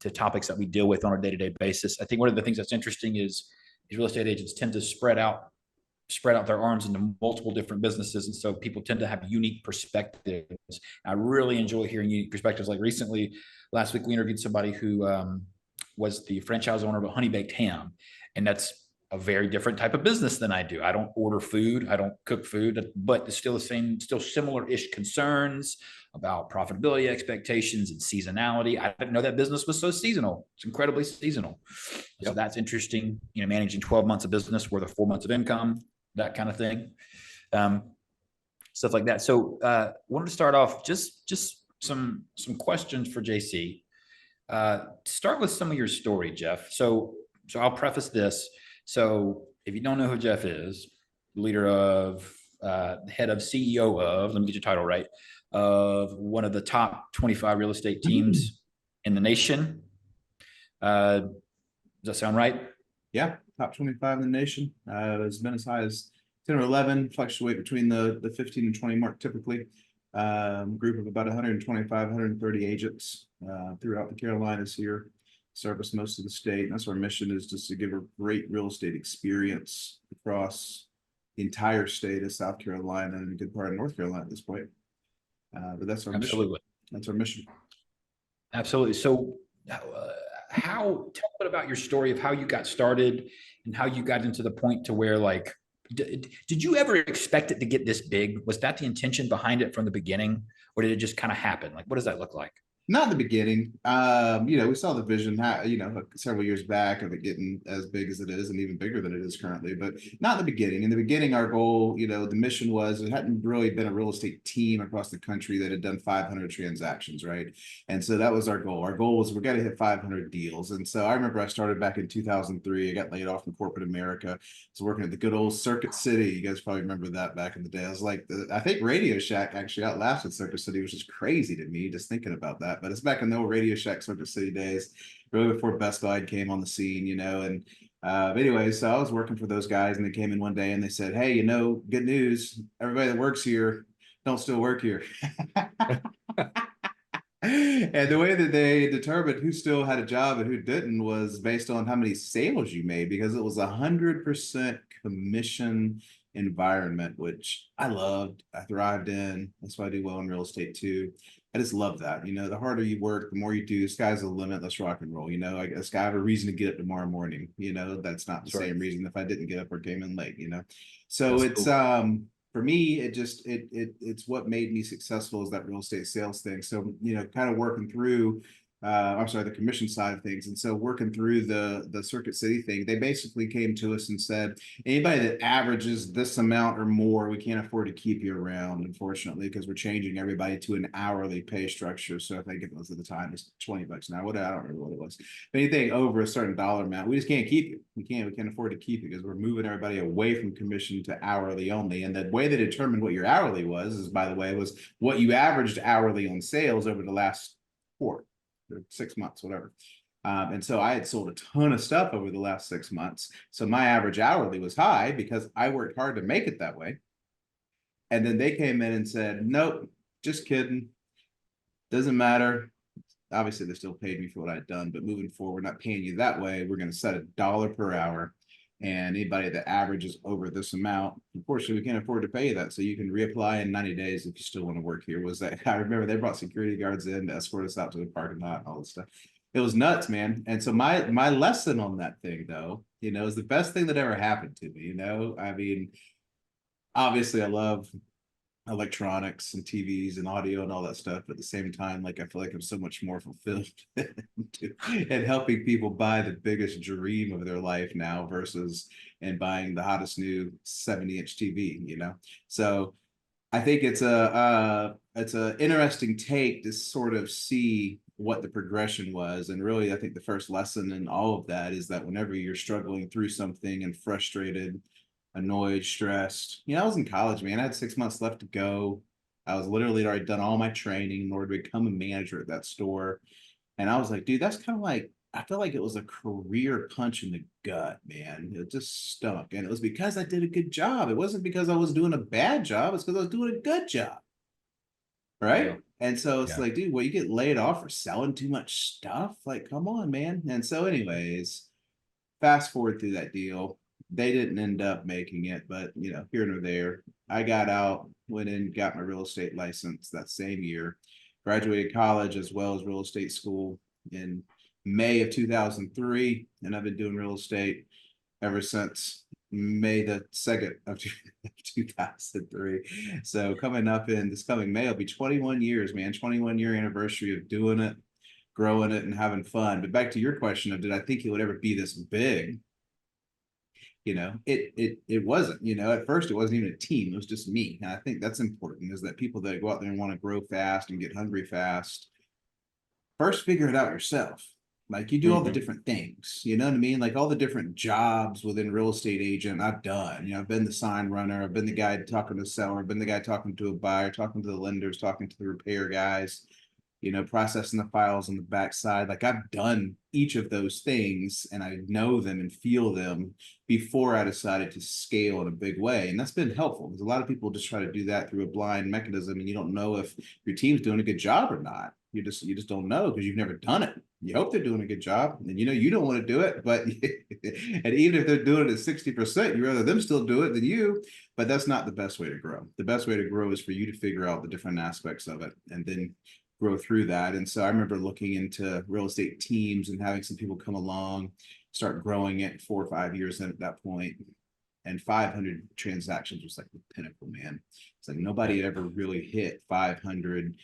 to topics that we deal with on a day-to-day basis. I think one of the things that's interesting is real estate agents tend to spread out their arms into multiple different businesses. And so people tend to have unique perspectives. I really enjoy hearing unique perspectives. Like recently, last week, we interviewed somebody who was the franchise owner of a honey baked ham. And that's a very different type of business than I do. I don't order food. I don't cook food, but it's still still similar-ish concerns about profitability expectations and seasonality. I didn't know that business was so seasonal. It's incredibly seasonal. Yep. So that's interesting, managing 12 months of business worth of 4 months of income, that kind of thing, stuff like that. So wanted to start off just some questions for JC. Start with some of your story, Jeff. So I'll preface this. So if you don't know who Jeff is, leader of, head of CEO of, let me get your title right, of one of the top 25 real estate teams in the nation. Does that sound right? Yeah, top 25 in the nation. It's been as high as 10 or 11, fluctuate between the 15 and 20 mark typically. Group of about 125, 130 agents throughout the Carolinas here, service most of the state. And that's our mission, is just to give a great real estate experience across the entire state of South Carolina and a good part of North Carolina at this point. But that's our mission. That's our mission. Absolutely. So tell a bit about your story of how you got started and how you got into the point to where, like, did you ever expect it to get this big? Was that the intention behind it from the beginning, or did it just kind of happen? Like, what does that look like? Not in the beginning. We saw the vision, several years back of it getting as big as it is and even bigger than it is currently, but not in the beginning. In the beginning, our goal, the mission was, it hadn't really been a real estate team across the country that had done 500 transactions, right? And so that was our goal. Our goal was, we got to hit 500 deals. And so I remember I started back in 2003. I got laid off from corporate America. I was working at the good old Circuit City. You guys probably remember that back in the day. I was like, I think Radio Shack actually outlasted Circuit City, which is crazy to me just thinking about that. But it's back in the old Radio Shack Circuit City days, really before Best Buy came on the scene, and anyway, so I was working for those guys, and they came in one day and they said, hey, good news, everybody that works here don't still work here. And the way that they determined who still had a job and who didn't was based on how many sales you made, because it was 100% commission environment, which I loved. I thrived in. That's why I do well in real estate too. I just love that. The harder you work, the more you do. Sky's the limit. Let's rock and roll. I guess I have a reason to get up tomorrow morning. That's not the same reason if I didn't get up or came in late. So that's cool. For me, it's what made me successful, is that real estate sales thing. So kind of working through. The commission side of things. And so working through the Circuit City thing, they basically came to us and said, anybody that averages this amount or more, we can't afford to keep you around, unfortunately, because we're changing everybody to an hourly pay structure. So I think it was at the time, it's $20 an hour. I don't remember what it was. But anything over a certain dollar amount, we just can't keep you. We can't afford to keep you, because we're moving everybody away from commission to hourly only. And the way they determined what your hourly was, by the way, was what you averaged hourly on sales over the last 6 months, whatever. And so I had sold a ton of stuff over the last 6 months. So my average hourly was high because I worked hard to make it that way. And then they came in and said, nope, just kidding. Doesn't matter. Obviously, they still paid me for what I'd done, but moving forward, we're not paying you that way. We're going to set $1 per hour. And anybody that averages over this amount, unfortunately, we can't afford to pay you that. So you can reapply in 90 days if you still want to work here. I remember they brought security guards in to escort us out to the parking lot and all this stuff. It was nuts, man. And so my lesson on that thing, though, is the best thing that ever happened to me. I mean, obviously, I love electronics and TVs and audio and all that stuff, but at the same time, I feel like I'm so much more fulfilled and helping people buy the biggest dream of their life now versus buying the hottest new 70-inch TV. So I think it's a interesting take to sort of see what the progression was. And really, I think the first lesson in all of that is that whenever you're struggling through something and frustrated, annoyed, stressed. I was in college, man. I had 6 months left to go. I was literally already done all my training in order to become a manager at that store. And I was like, dude, that's kind of like, I felt like it was a career punch in the gut, man. It just stunk. And it was because I did a good job. It wasn't because I was doing a bad job. It's because I was doing a good job. Right. And so it's Yeah. like, dude, well, you get laid off for selling too much stuff. Like, come on, man. And so, anyways, fast forward through that deal. They didn't end up making it, but here nor there. I got out, went in, got my real estate license that same year, graduated college as well as real estate school in May of 2003. And I've been doing real estate ever since May the 2nd of 2003. So coming up in this coming May will be 21 years, man. 21-year anniversary of doing it, growing it, and having fun. But back to your question of, did I think it would ever be this big? It wasn't. At first it wasn't even a team. It was just me. And I think that's important, is that people that go out there and want to grow fast and get hungry fast, first figure it out yourself. Like, you do all the different things, you know what I mean? Like all the different jobs within real estate agent I've done. I've been the sign runner, I've been the guy talking to the seller, I've been the guy talking to a buyer, talking to the lenders, talking to the repair guys, processing the files on the backside. Like, I've done each of those things and I know them and feel them before I decided to scale in a big way. And that's been helpful, because a lot of people just try to do that through a blind mechanism, and you don't know if your team's doing a good job or not. You just don't know, because you've never done it. You hope they're doing a good job, and you don't want to do it, but and even if they're doing it at 60%, you'd rather them still do it than you. But that's not the best way to grow. The best way to grow is for you to figure out the different aspects of it and then grow through that. And so I remember looking into real estate teams and having some people come along, start growing it 4 or 5 years in at that point. And 500 transactions was like the pinnacle, man. It's like nobody had ever really hit 500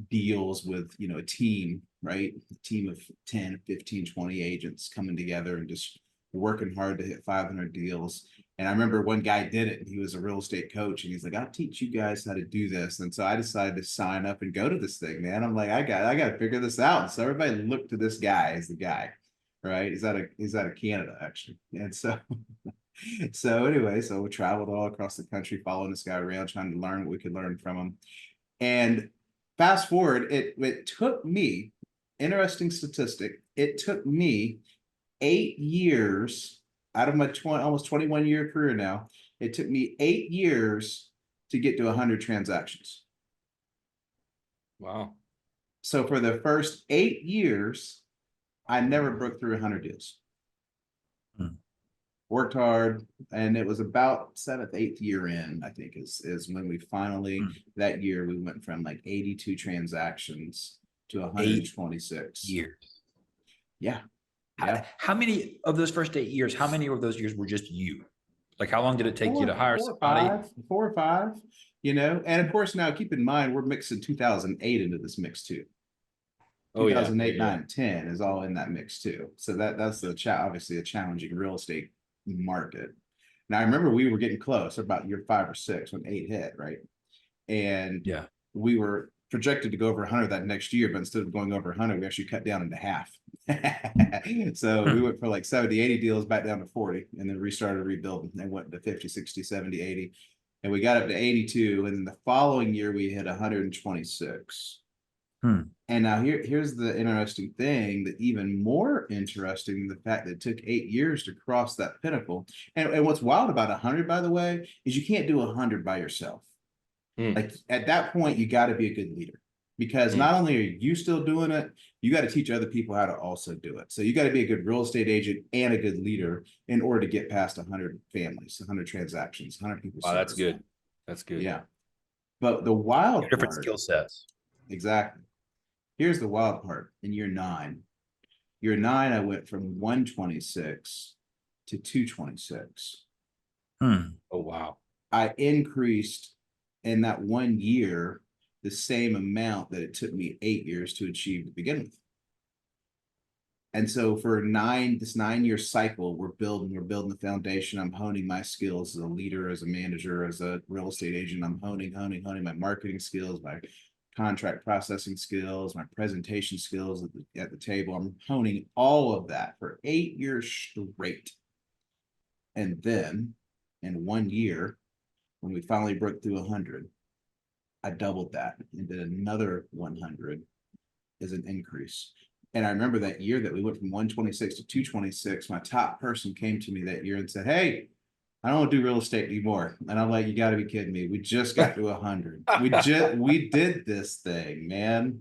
deals with, a team, right? A team of 10, 15, 20 agents coming together and just working hard to hit 500 deals. And I remember one guy did it, and he was a real estate coach, and he's like, I'll teach you guys how to do this. And so I decided to sign up and go to this thing, man. I'm like, I got to figure this out. And so everybody looked to this guy as the guy, right? He's out of Canada, actually. And so so we traveled all across the country, following this guy around, trying to learn what we could learn from him. And fast forward, it took me, interesting statistic, it took me 8 years out of my almost 21-year career now. It took me 8 years to get to 100 transactions. Wow. So for the first 8 years, I never broke through 100 deals. Worked hard, and it was about 7th, 8th year in, I think, is when we finally, that year, we went from like 82 transactions to 126 years. Yeah. How many of those first 8 years, how many of those years were just you? Like, how long did it take you to hire somebody? 4 or 5, and of course, now keep in mind, we're mixing 2008 into this mix too. 2008, 9, and 10 is all in that mix too. So that's obviously a challenging real estate market. Now I remember we were getting close about year 5 or 6 when 8 hit, right? And we were projected to go over 100 that next year, but instead of going over 100, we actually cut down into half. So we went for like 70, 80 deals back down to 40, and then restarted rebuilding and went to 50, 60, 70, 80. And we got up to 82. And then the following year we hit 126. And now here's the interesting thing, that even more interesting, the fact that it took 8 years to cross that pinnacle. And what's wild about 100, by the way, is you can't do 100 by yourself. Like, at that point, you got to be a good leader, because not only are you still doing it, you got to teach other people how to also do it. So you got to be a good real estate agent and a good leader in order to get past 100 families, 100 transactions, 100 people. Wow, that's good. That's good. Yeah. But the wild different part, skill sets. Exactly. Here's the wild part. In year 9, I went from 126 to 226. Oh, wow. I increased in that 1 year the same amount that it took me 8 years to achieve to begin with. And so for this 9-year cycle, we're building the foundation. I'm honing my skills as a leader, as a manager, as a real estate agent. I'm honing my marketing skills, my contract processing skills, my presentation skills at the table. I'm honing all of that for 8 years straight. And then in 1 year, when we finally broke through 100, I doubled that and did another 100 as an increase. And I remember that year that we went from 126 to 226, my top person came to me that year and said, hey, I don't want to do real estate anymore. And I'm like, you got to be kidding me. We just got to 100. We did this thing, man.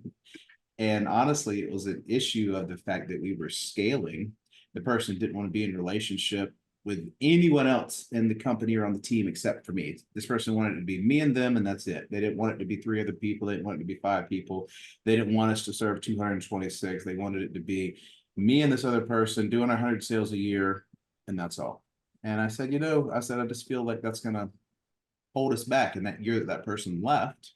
And honestly, it was an issue of the fact that we were scaling. The person didn't want to be in a relationship with anyone else in the company or on the team except for me. This person wanted it to be me and them, and that's it. They didn't want it to be 3 other people. They didn't want it to be 5 people. They didn't want us to serve 226. They wanted it to be me and this other person doing 100 sales a year, and that's all. And I said, I just feel like that's going to hold us back. And that year that that person left,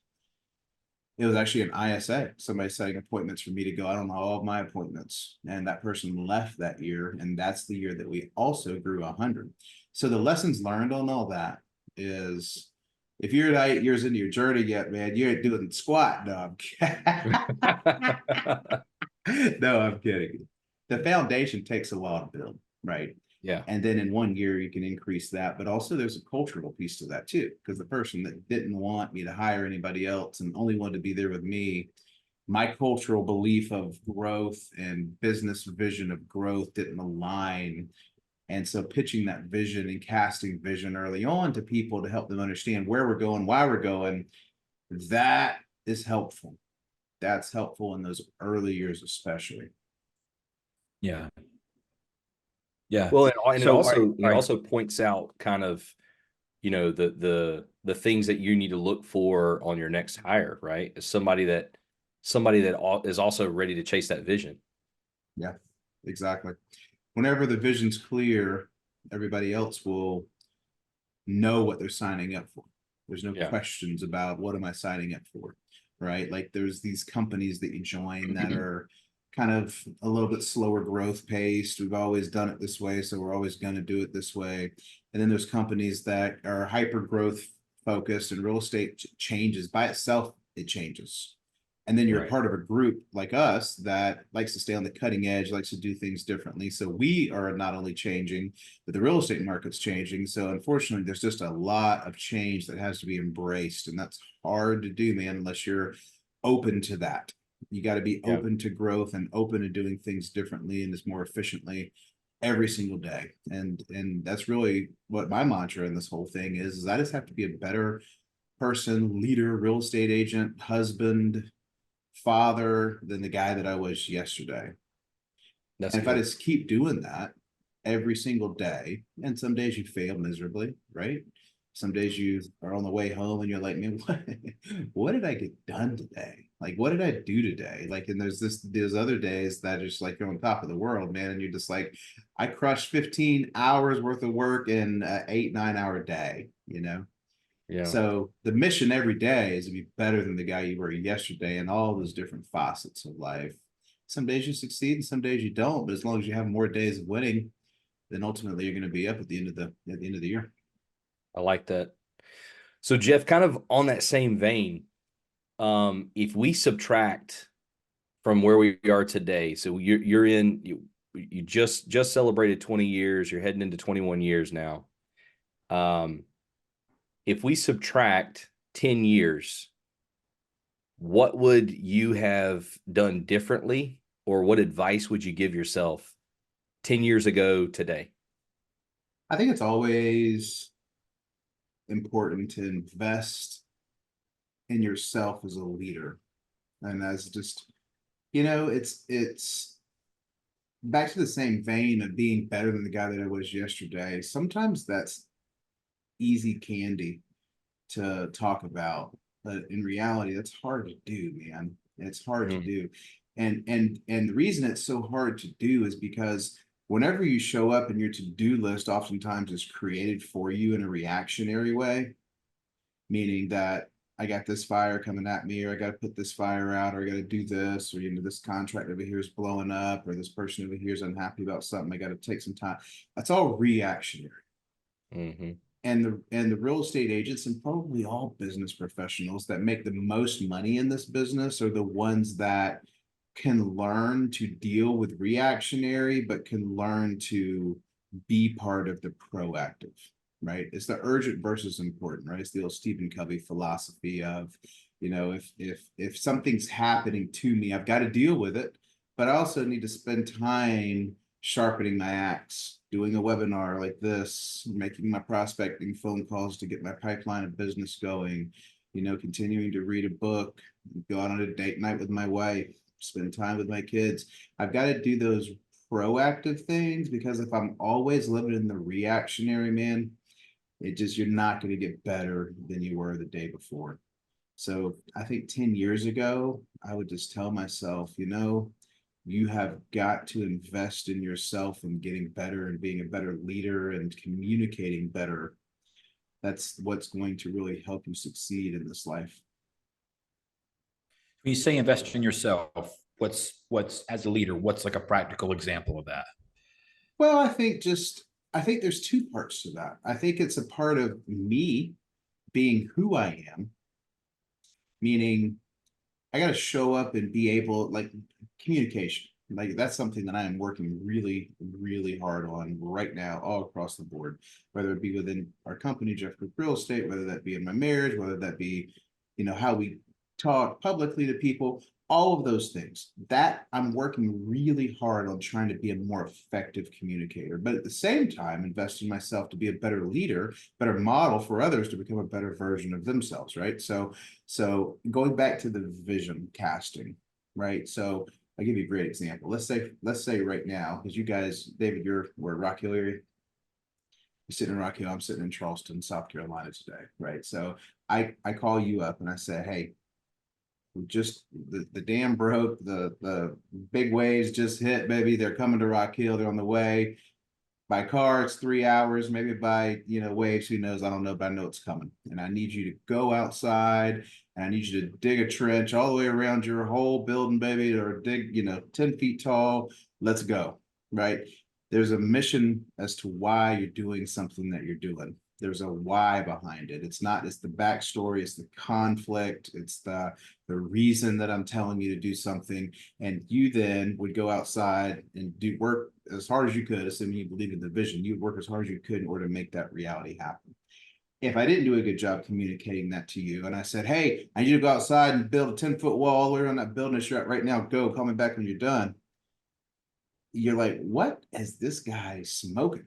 it was actually an ISA, somebody setting appointments for me to go. I don't know all of my appointments. And that person left that year. And that's the year that we also grew 100. So the lessons learned on all that is, if you're not 8 years into your journey yet, man, you ain't doing squat, dog. No, I'm kidding. The foundation takes a while to build, right? Yeah. And then in 1 year, you can increase that. But also there's a cultural piece to that too, because the person that didn't want me to hire anybody else and only wanted to be there with me, my cultural belief of growth and business vision of growth didn't align. And so pitching that vision and casting vision early on to people to help them understand where we're going, why we're going, that is helpful. That's helpful in those early years, especially. Yeah. Yeah. Well, and So, it also points out kind of, the things that you need to look for on your next hire, right? As somebody that is also ready to chase that vision. Yeah, exactly. Whenever the vision's clear, everybody else will know what they're signing up for. There's no questions about what am I signing up for, right? Like there's these companies that you join that are kind of a little bit slower growth paced. We've always done it this way, so we're always going to do it this way. And then there's companies that are hyper growth focused, and real estate changes by itself. It changes. And then you're a part of a group like us that likes to stay on the cutting edge, likes to do things differently. So we are not only changing, but the real estate market's changing. So unfortunately, there's just a lot of change that has to be embraced. And that's hard to do, man, unless you're open to that. You got to be open to growth and open to doing things differently and as more efficiently every single day. And that's really what my mantra in this whole thing is I just have to be a better person, leader, real estate agent, husband, father than the guy that I was yesterday. And if I just keep doing that every single day, and some days you fail miserably, right? Some days you are on the way home and you're like, man, what did I get done today? Like, what did I do today? Like, and there's other days that are just like you're on top of the world, man. And you're just like, I crushed 15 hours worth of work in an 8-9 hour day, Yeah. So the mission every day is to be better than the guy you were yesterday in all those different facets of life. Some days you succeed and some days you don't, but as long as you have more days of winning, then ultimately you're going to be up at the end of the year. I like that. So Jeff, kind of on that same vein, if we subtract from where we are today, so you just celebrated 20 years, you're heading into 21 years now. If we subtract 10 years, what would you have done differently, or what advice would you give yourself 10 years ago today? I think it's always important to invest in yourself as a leader. And as just, it's back to the same vein of being better than the guy that I was yesterday. Sometimes that's easy candy to talk about, but in reality, that's hard to do, man. It's hard to do. And the reason it's so hard to do is because whenever you show up and your to-do list oftentimes is created for you in a reactionary way, meaning that I got this fire coming at me, or I got to put this fire out, or I got to do this, or this contract over here is blowing up, or this person over here is unhappy about something. I got to take some time. That's all reactionary. And the real estate agents and probably all business professionals that make the most money in this business are the ones that can learn to deal with reactionary, but can learn to be part of the proactive, right? It's the urgent versus important, right? It's the old Stephen Covey philosophy of, if something's happening to me, I've got to deal with it, but I also need to spend time sharpening my axe, doing a webinar like this, making my prospecting phone calls to get my pipeline of business going, continuing to read a book, go out on a date night with my wife, spend time with my kids. I've got to do those proactive things, because if I'm always living in the reactionary, man, you're not going to get better than you were the day before. So I think 10 years ago, I would just tell myself, you have got to invest in yourself and getting better and being a better leader and communicating better. That's what's going to really help you succeed in this life. When you say invest in yourself, what's as a leader, what's like a practical example of that? Well, I think there's two parts to that. I think it's a part of me being who I am, meaning I got to show up and be able, like, communication. Like, that's something that I am working really, really hard on right now, all across the board, whether it be within our company, Jeff Group Real Estate, whether that be in my marriage, whether that be, how we talk publicly to people, all of those things. That I'm working really hard on trying to be a more effective communicator, but at the same time, investing myself to be a better leader, better model for others to become a better version of themselves, right? So going back to the vision casting, right? So I'll give you a great example. Let's say right now, because you guys, David, we're Rock Hill area. You're sitting in Rock Hill, I'm sitting in Charleston, South Carolina today, right? So I call you up and I say, hey, just the dam broke, the big waves just hit, baby. They're coming to Rock Hill, they're on the way. By car, it's 3 hours, maybe by waves, who knows? I don't know, but I know it's coming. And I need you to go outside and I need you to dig a trench all the way around your whole building, baby, or dig, 10 feet tall. Let's go. Right. There's a mission as to why you're doing something that you're doing. There's a why behind it. It's the backstory, it's the conflict, it's the reason that I'm telling you to do something. And you then would go outside and do work as hard as you could, assuming you believe in the vision. You'd work as hard as you could in order to make that reality happen. If I didn't do a good job communicating that to you, and I said, hey, I need you to go outside and build a 10-foot wall all the way around that building that you're at right now, go, call me back when you're done. You're like, what is this guy smoking?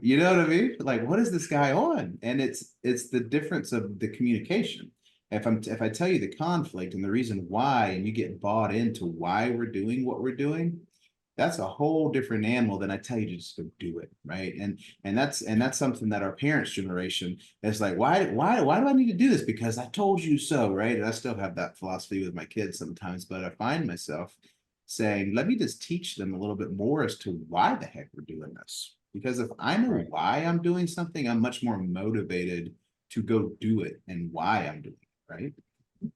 You know what I mean? Like, what is this guy on? And it's the difference of the communication. If I tell you the conflict and the reason why, and you get bought into why we're doing what we're doing, that's a whole different animal than I tell you to just go do it, right? And that's something that our parents' generation is like, why do I need to do this? Because I told you so, right? And I still have that philosophy with my kids sometimes, but I find myself saying, let me just teach them a little bit more as to why the heck we're doing this. Because if I know why I'm doing something, I'm much more motivated to go do it and why I'm doing it, right?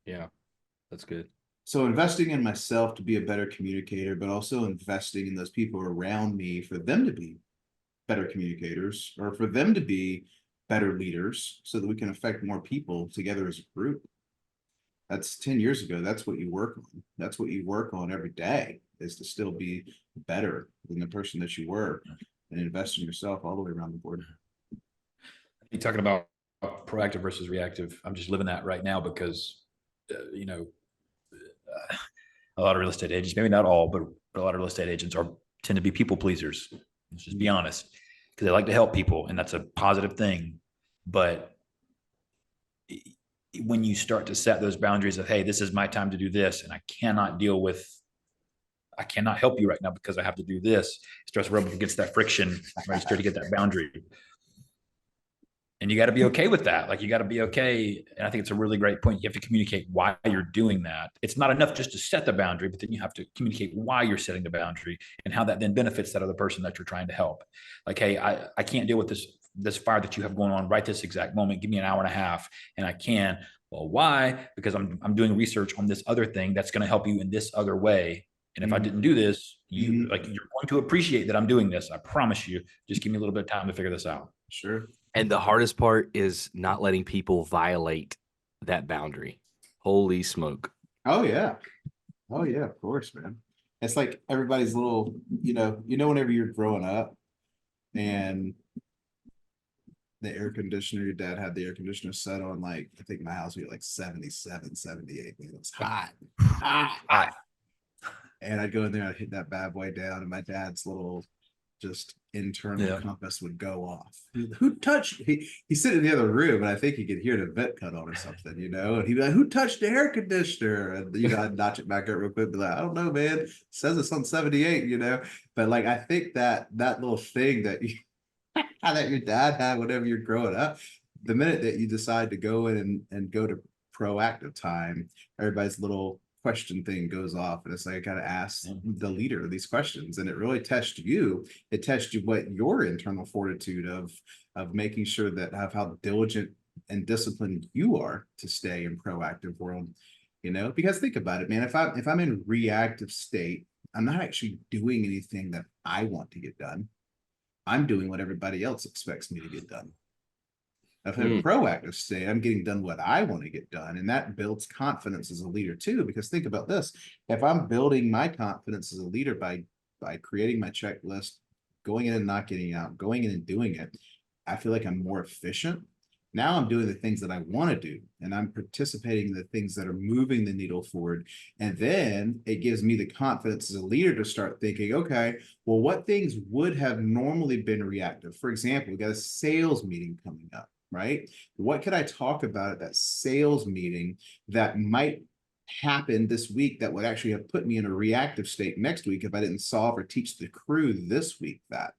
Yeah, that's good. So investing in myself to be a better communicator, but also investing in those people around me for them to be better communicators or for them to be better leaders so that we can affect more people together as a group. That's 10 years ago. That's what you work on. That's what you work on every day, is to still be better than the person that you were and invest in yourself all the way around the board. You're talking about proactive versus reactive. I'm just living that right now because, a lot of real estate agents, maybe not all, but a lot of real estate agents tend to be people pleasers. Let's just be honest, because they like to help people, and that's a positive thing. But when you start to set those boundaries of, hey, this is my time to do this, and I cannot help you right now because I have to do this, it starts rubbing against that friction, right? You start to get that boundary. And you got to be okay with that. Like, you got to be okay. And I think it's a really great point. You have to communicate why you're doing that. It's not enough just to set the boundary, but then you have to communicate why you're setting the boundary and how that then benefits that other person that you're trying to help. Like, hey, I can't deal with this fire that you have going on right this exact moment. Give me an hour and a half and I can. Well, why? Because I'm doing research on this other thing that's going to help you in this other way. And if I didn't do this, you're going to appreciate that I'm doing this. I promise you. Just give me a little bit of time to figure this out. Sure. And the hardest part is not letting people violate that boundary. Holy smoke. Oh yeah. Oh yeah, of course, man. It's like everybody's little, whenever you're growing up and the air conditioner, your dad had the air conditioner set on, like, I think my house was like 77, 78. It was hot. Hot. And I'd go in there, I'd hit that bad boy down, and my dad's little just internal Yeah. compass would go off. Who touched? He's sitting in the other room, and I think he could hear the vent cut on or something, you know. And he'd be like, "Who touched the air conditioner?" And you know, I'd notch it back up real quick, be like, "I don't know, man. It says it's on 78, you know." But like, I think that little thing that you, that your dad had whenever you're growing up, the minute that you decide to go in and go to proactive time, everybody's little question thing goes off, and it's like I gotta ask the leader these questions, and it really tests you. It tests you what your internal fortitude of making sure that of how diligent and disciplined you are to stay in proactive world. You know, because think about it, man. If I'm in reactive state, I'm not actually doing anything that I want to get done. I'm doing what everybody else expects me to get done. If I'm in a proactive state, I'm getting done what I want to get done. And that builds confidence as a leader too. Because think about this. If I'm building my confidence as a leader by creating my checklist, going in and not getting out, going in and doing it, I feel like I'm more efficient. Now I'm doing the things that I want to do, and I'm participating in the things that are moving the needle forward. And then it gives me the confidence as a leader to start thinking, okay, well, what things would have normally been reactive? For example, we got a sales meeting coming up, right? What could I talk about at that sales meeting that might happen this week that would actually have put me in a reactive state next week if I didn't solve or teach the crew this week that?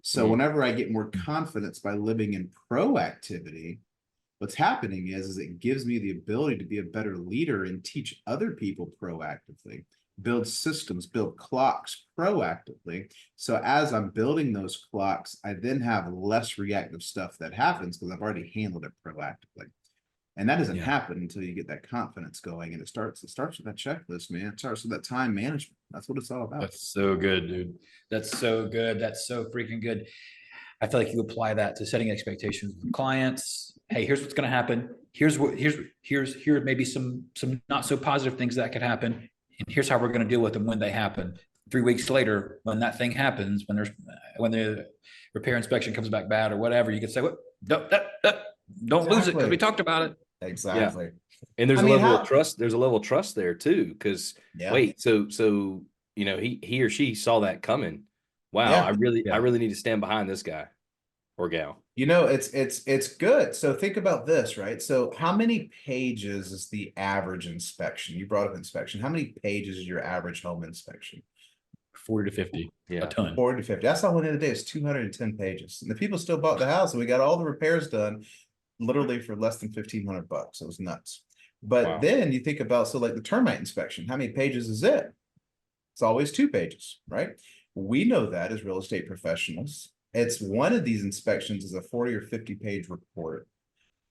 So whenever I get more confidence by living in proactivity, what's happening is it gives me the ability to be a better leader and teach other people proactively, build systems, build clocks proactively. So as I'm building those clocks, I then have less reactive stuff that happens because I've already handled it proactively. And that doesn't happen until you get that confidence going. And it starts with that checklist, man. It starts with that time management. That's what it's all about. That's so good, dude. That's so good. That's so freaking good. I feel like you apply that to setting expectations with clients. Hey, here's what's going to happen. Here maybe some not so positive things that could happen. And here's how we're going to deal with them when they happen. 3 weeks later, when that thing happens, when the repair inspection comes back bad or whatever, you can say, "What? Don't lose it because we talked about it." Exactly. Yeah. And there's I a mean, level of trust. There's a level of trust there too. Because wait, so you know, he or she saw that coming. Wow, Yeah. I really need to stand behind this guy or gal. You know, it's good. So think about this, right? So how many pages is the average inspection? You brought up inspection. How many pages is your average home inspection? 40 to 50. Yeah. A ton. 40 to 50. That's all we did today is 210 pages. And the people still bought the house, and we got all the repairs done literally for less than $1,500. It was nuts. But then you think about, so like the termite inspection, how many pages is it? It's always 2 pages, right? We know that as real estate professionals. It's one of these inspections is a 40 or 50 page report.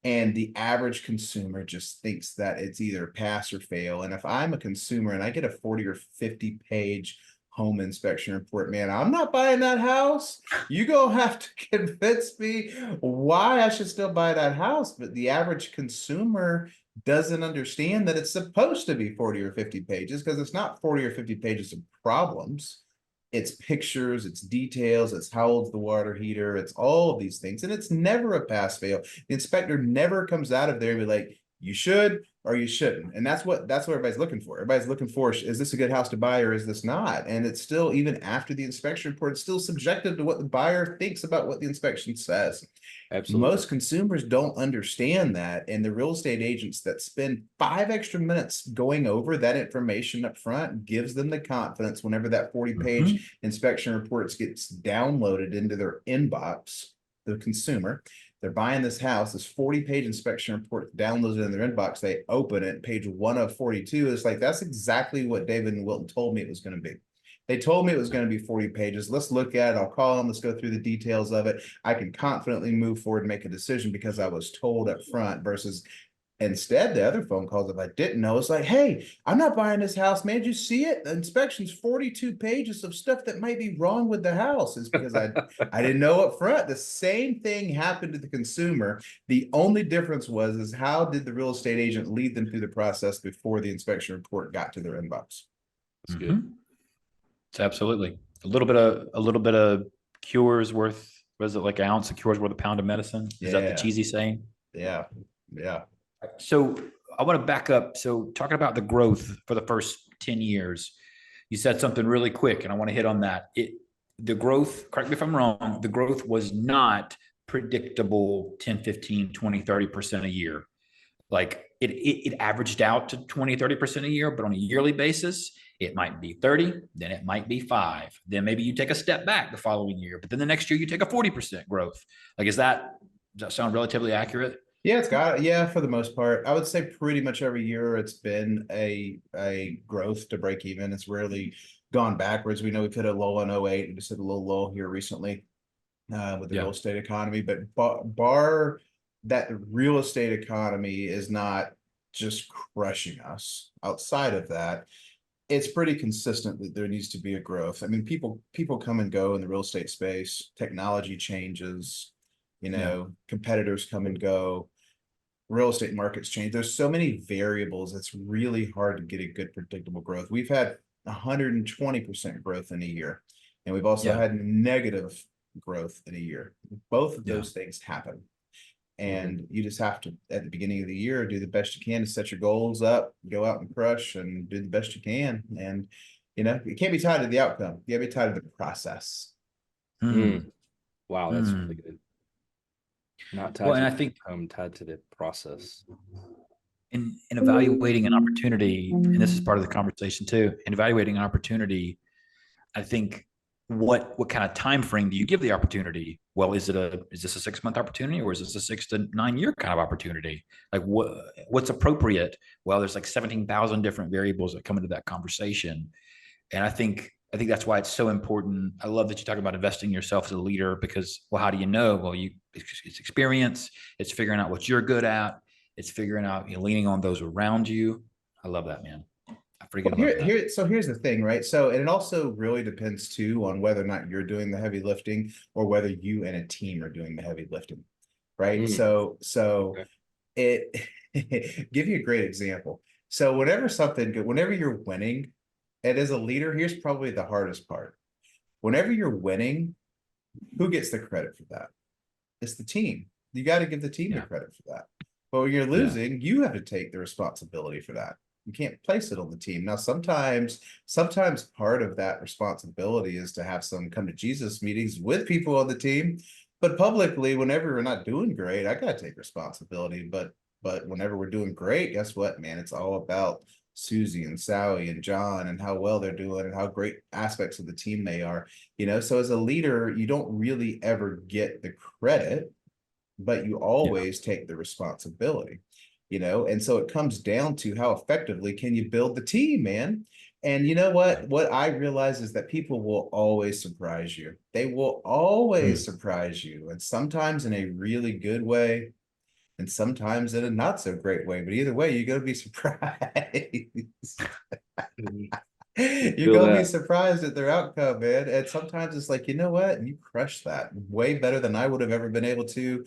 And the average consumer just thinks that it's either pass or fail. And if I'm a consumer and I get a 40 or 50 page home inspection report, man, I'm not buying that house. You gonna have to convince me why I should still buy that house. But the average consumer doesn't understand that it's supposed to be 40 or 50 pages because it's not 40 or 50 pages of problems. It's pictures, it's details, it's how old's the water heater, it's all of these things. And it's never a pass fail. The inspector never comes out of there and be like, you should or you shouldn't. And that's what everybody's looking for. Everybody's looking for, is this a good house to buy or is this not? And it's still, even after the inspection report, it's still subjective to what the buyer thinks about what the inspection says. Absolutely. Most consumers don't understand that. And the real estate agents that spend 5 extra minutes going over that information up front gives them the confidence whenever that 40-page inspection reports gets downloaded into their inbox, the consumer. They're buying this house, this 40-page inspection report downloaded in their inbox. They open it, page 1 of 42. It's like, that's exactly what David and Wilton told me it was going to be. They told me it was going to be 40 pages. Let's look at it. I'll call them. Let's go through the details of it. I can confidently move forward and make a decision because I was told up front versus instead the other phone calls, if I didn't know, it's like, hey, I'm not buying this house, man. Did you see it? The inspection's 42 pages of stuff that might be wrong with the house. It's because I didn't know up front. The same thing happened to the consumer. The only difference is how did the real estate agent lead them through the process before the inspection report got to their inbox? That's good. It's absolutely a little bit of cures worth. Was it like an ounce of cures worth a pound of medicine? Is that the cheesy saying? Yeah. So I want to back up. So talking about the growth for the first 10 years, you said something really quick and I want to hit on that. the growth, correct me if I'm wrong, the growth was not predictable 10, 15, 20, 30% a year. Like it averaged out to 20, 30% a year, but on a yearly basis, it might be 30, then it might be 5. Then maybe you take a step back the following year, but then the next year you take a 40% growth. Like, does that sound relatively accurate? Yeah, it's got it. Yeah, for the most part. I would say pretty much every year it's been a growth to break even. It's rarely gone backwards. We know we've hit a low in 08 and just hit a little low here recently with the real estate economy. But bar that the real estate economy is not just crushing us. Outside of that, it's pretty consistent that there needs to be a growth. I mean, people come and go in the real estate space. Technology changes, competitors come and go. Real estate markets change. There's so many variables. It's really hard to get a good predictable growth. We've had 120% growth in a year, and we've also had negative growth in a year. Both of those things happen. And you just have to, at the beginning of the year, do the best you can to set your goals up, go out and crush and do the best you can. And, you can't be tied to the outcome. You gotta be tied to the process. Wow, that's really good. Not tied Well, to and I the think outcome, tied to the process. in evaluating an opportunity, and this is part of the conversation too, in evaluating an opportunity, I think what kind of time frame do you give the opportunity? Well, is this a 6-month opportunity, or is this a 6 to 9 year kind of opportunity? Like what's appropriate? Well, there's like 17,000 different variables that come into that conversation. And I think that's why it's so important. I love that you talk about investing in yourself as a leader, because, well, how do you know? Well, it's experience. It's figuring out what you're good at. It's figuring out, leaning on those around you. I love that, man. I freaking love that. So here's the thing, right? So, and it also really depends too on whether or not you're doing the heavy lifting or whether you and a team are doing the heavy lifting, right? So it give you a great example. So whenever you're winning, and as a leader, here's probably the hardest part. Whenever you're winning, who gets the credit for that? It's the team. You got to give the team the credit for that. But when you're losing, you have to take the responsibility for that. You can't place it on the team. Now, sometimes part of that responsibility is to have some come to Jesus meetings with people on the team. But publicly, whenever we're not doing great, I got to take responsibility. But whenever we're doing great, guess what, man? It's all about Susie and Sally and John and how well they're doing and how great aspects of the team they are. So as a leader, you don't really ever get the credit, but you always take the responsibility. And so it comes down to how effectively can you build the team, man. And you know what I realize is that people will always surprise you. They will always surprise you, and sometimes in a really good way and sometimes in a not so great way, but either way, you're going to be surprised. You're going to be surprised at their outcome, man. And sometimes it's like, you know what, you crushed that way better than I would have ever been able to.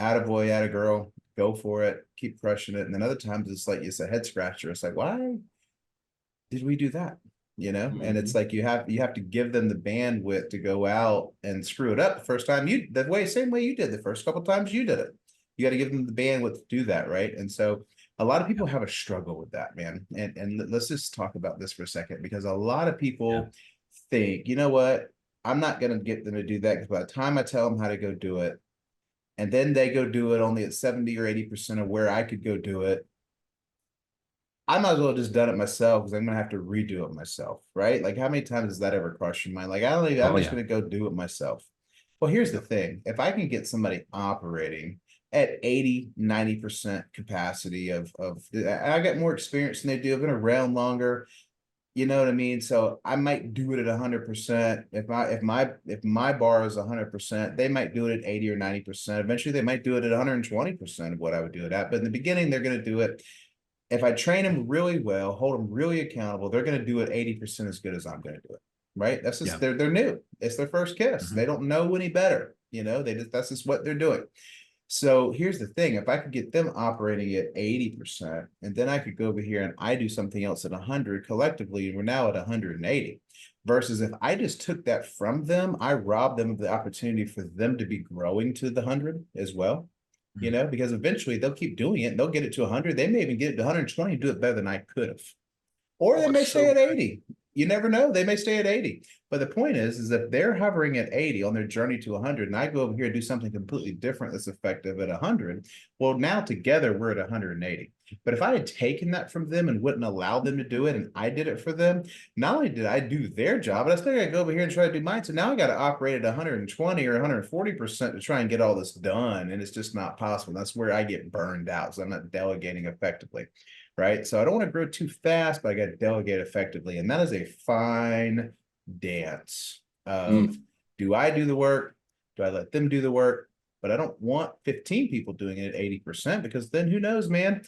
Attaboy, attagirl, go for it, keep crushing it. And then other times it's like, it's a head scratcher. It's like, why did we do that? And it's like you have to give them the bandwidth to go out and screw it up the first time same way you did the first couple times you did it. You got to give them the bandwidth to do that, right? And so a lot of people have a struggle with that, man. And let's just talk about this for a second, because a lot of people think, you know what, I'm not going to get them to do that, because by the time I tell them how to go do it, and then they go do it only at 70 or 80% of where I could go do it, I might as well have just done it myself, because I'm going to have to redo it myself, right? Like, how many times has that ever crossed your mind? Like, I'm just going to go do it myself. Well, here's the thing. If I can get somebody operating at 80, 90% capacity I got more experience than they do. I've been around longer. You know what I mean? So I might do it at 100%. If my bar is 100%, they might do it at 80 or 90%. Eventually they might do it at 120% of what I would do it at. But in the beginning, they're going to do it. If I train them really well, hold them really accountable, they're going to do it 80% as good as I'm going to do it. Right? That's just they're new. It's their first kiss. They don't know any better. That's just what they're doing. So here's the thing. If I could get them operating at 80%, and then I could go over here and I do something else at 100, collectively, we're now at 180. Versus if I just took that from them, I robbed them of the opportunity for them to be growing to the 100 as well. Because eventually they'll keep doing it and they'll get it to 100. They may even get it to 120 and do it better than I could have. Or they may stay at 80. you never know. They may stay at 80. But the point is if they're hovering at 80 on their journey to 100, and I go over here and do something completely different that's effective at 100, well, now together we're at 180. But if I had taken that from them and wouldn't allow them to do it, and I did it for them, not only did I do their job, but I still got to go over here and try to do mine. So now I got to operate at 120 or 140% to try and get all this done. And it's just not possible. That's where I get burned out. So I'm not delegating effectively. Right. So I don't want to grow too fast, but I got to delegate effectively. And that is a fine dance of do I do the work? Do I let them do the work? But I don't want 15 people doing it at 80%, because then who knows, man?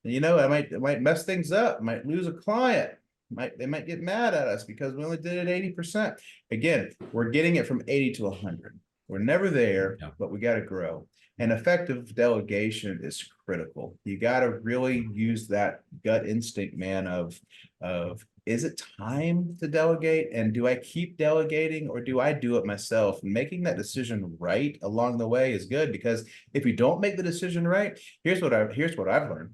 You know, it might mess things up, might lose a client, they might get mad at us because we only did it 80%. Again, we're getting it from 80 to 100. We're never there, but we got to grow. And effective delegation is critical. You got to really use that gut instinct, man, of is it time to delegate? And do I keep delegating, or do I do it myself? And making that decision right along the way is good, because if you don't make the decision right, here's what I've learned.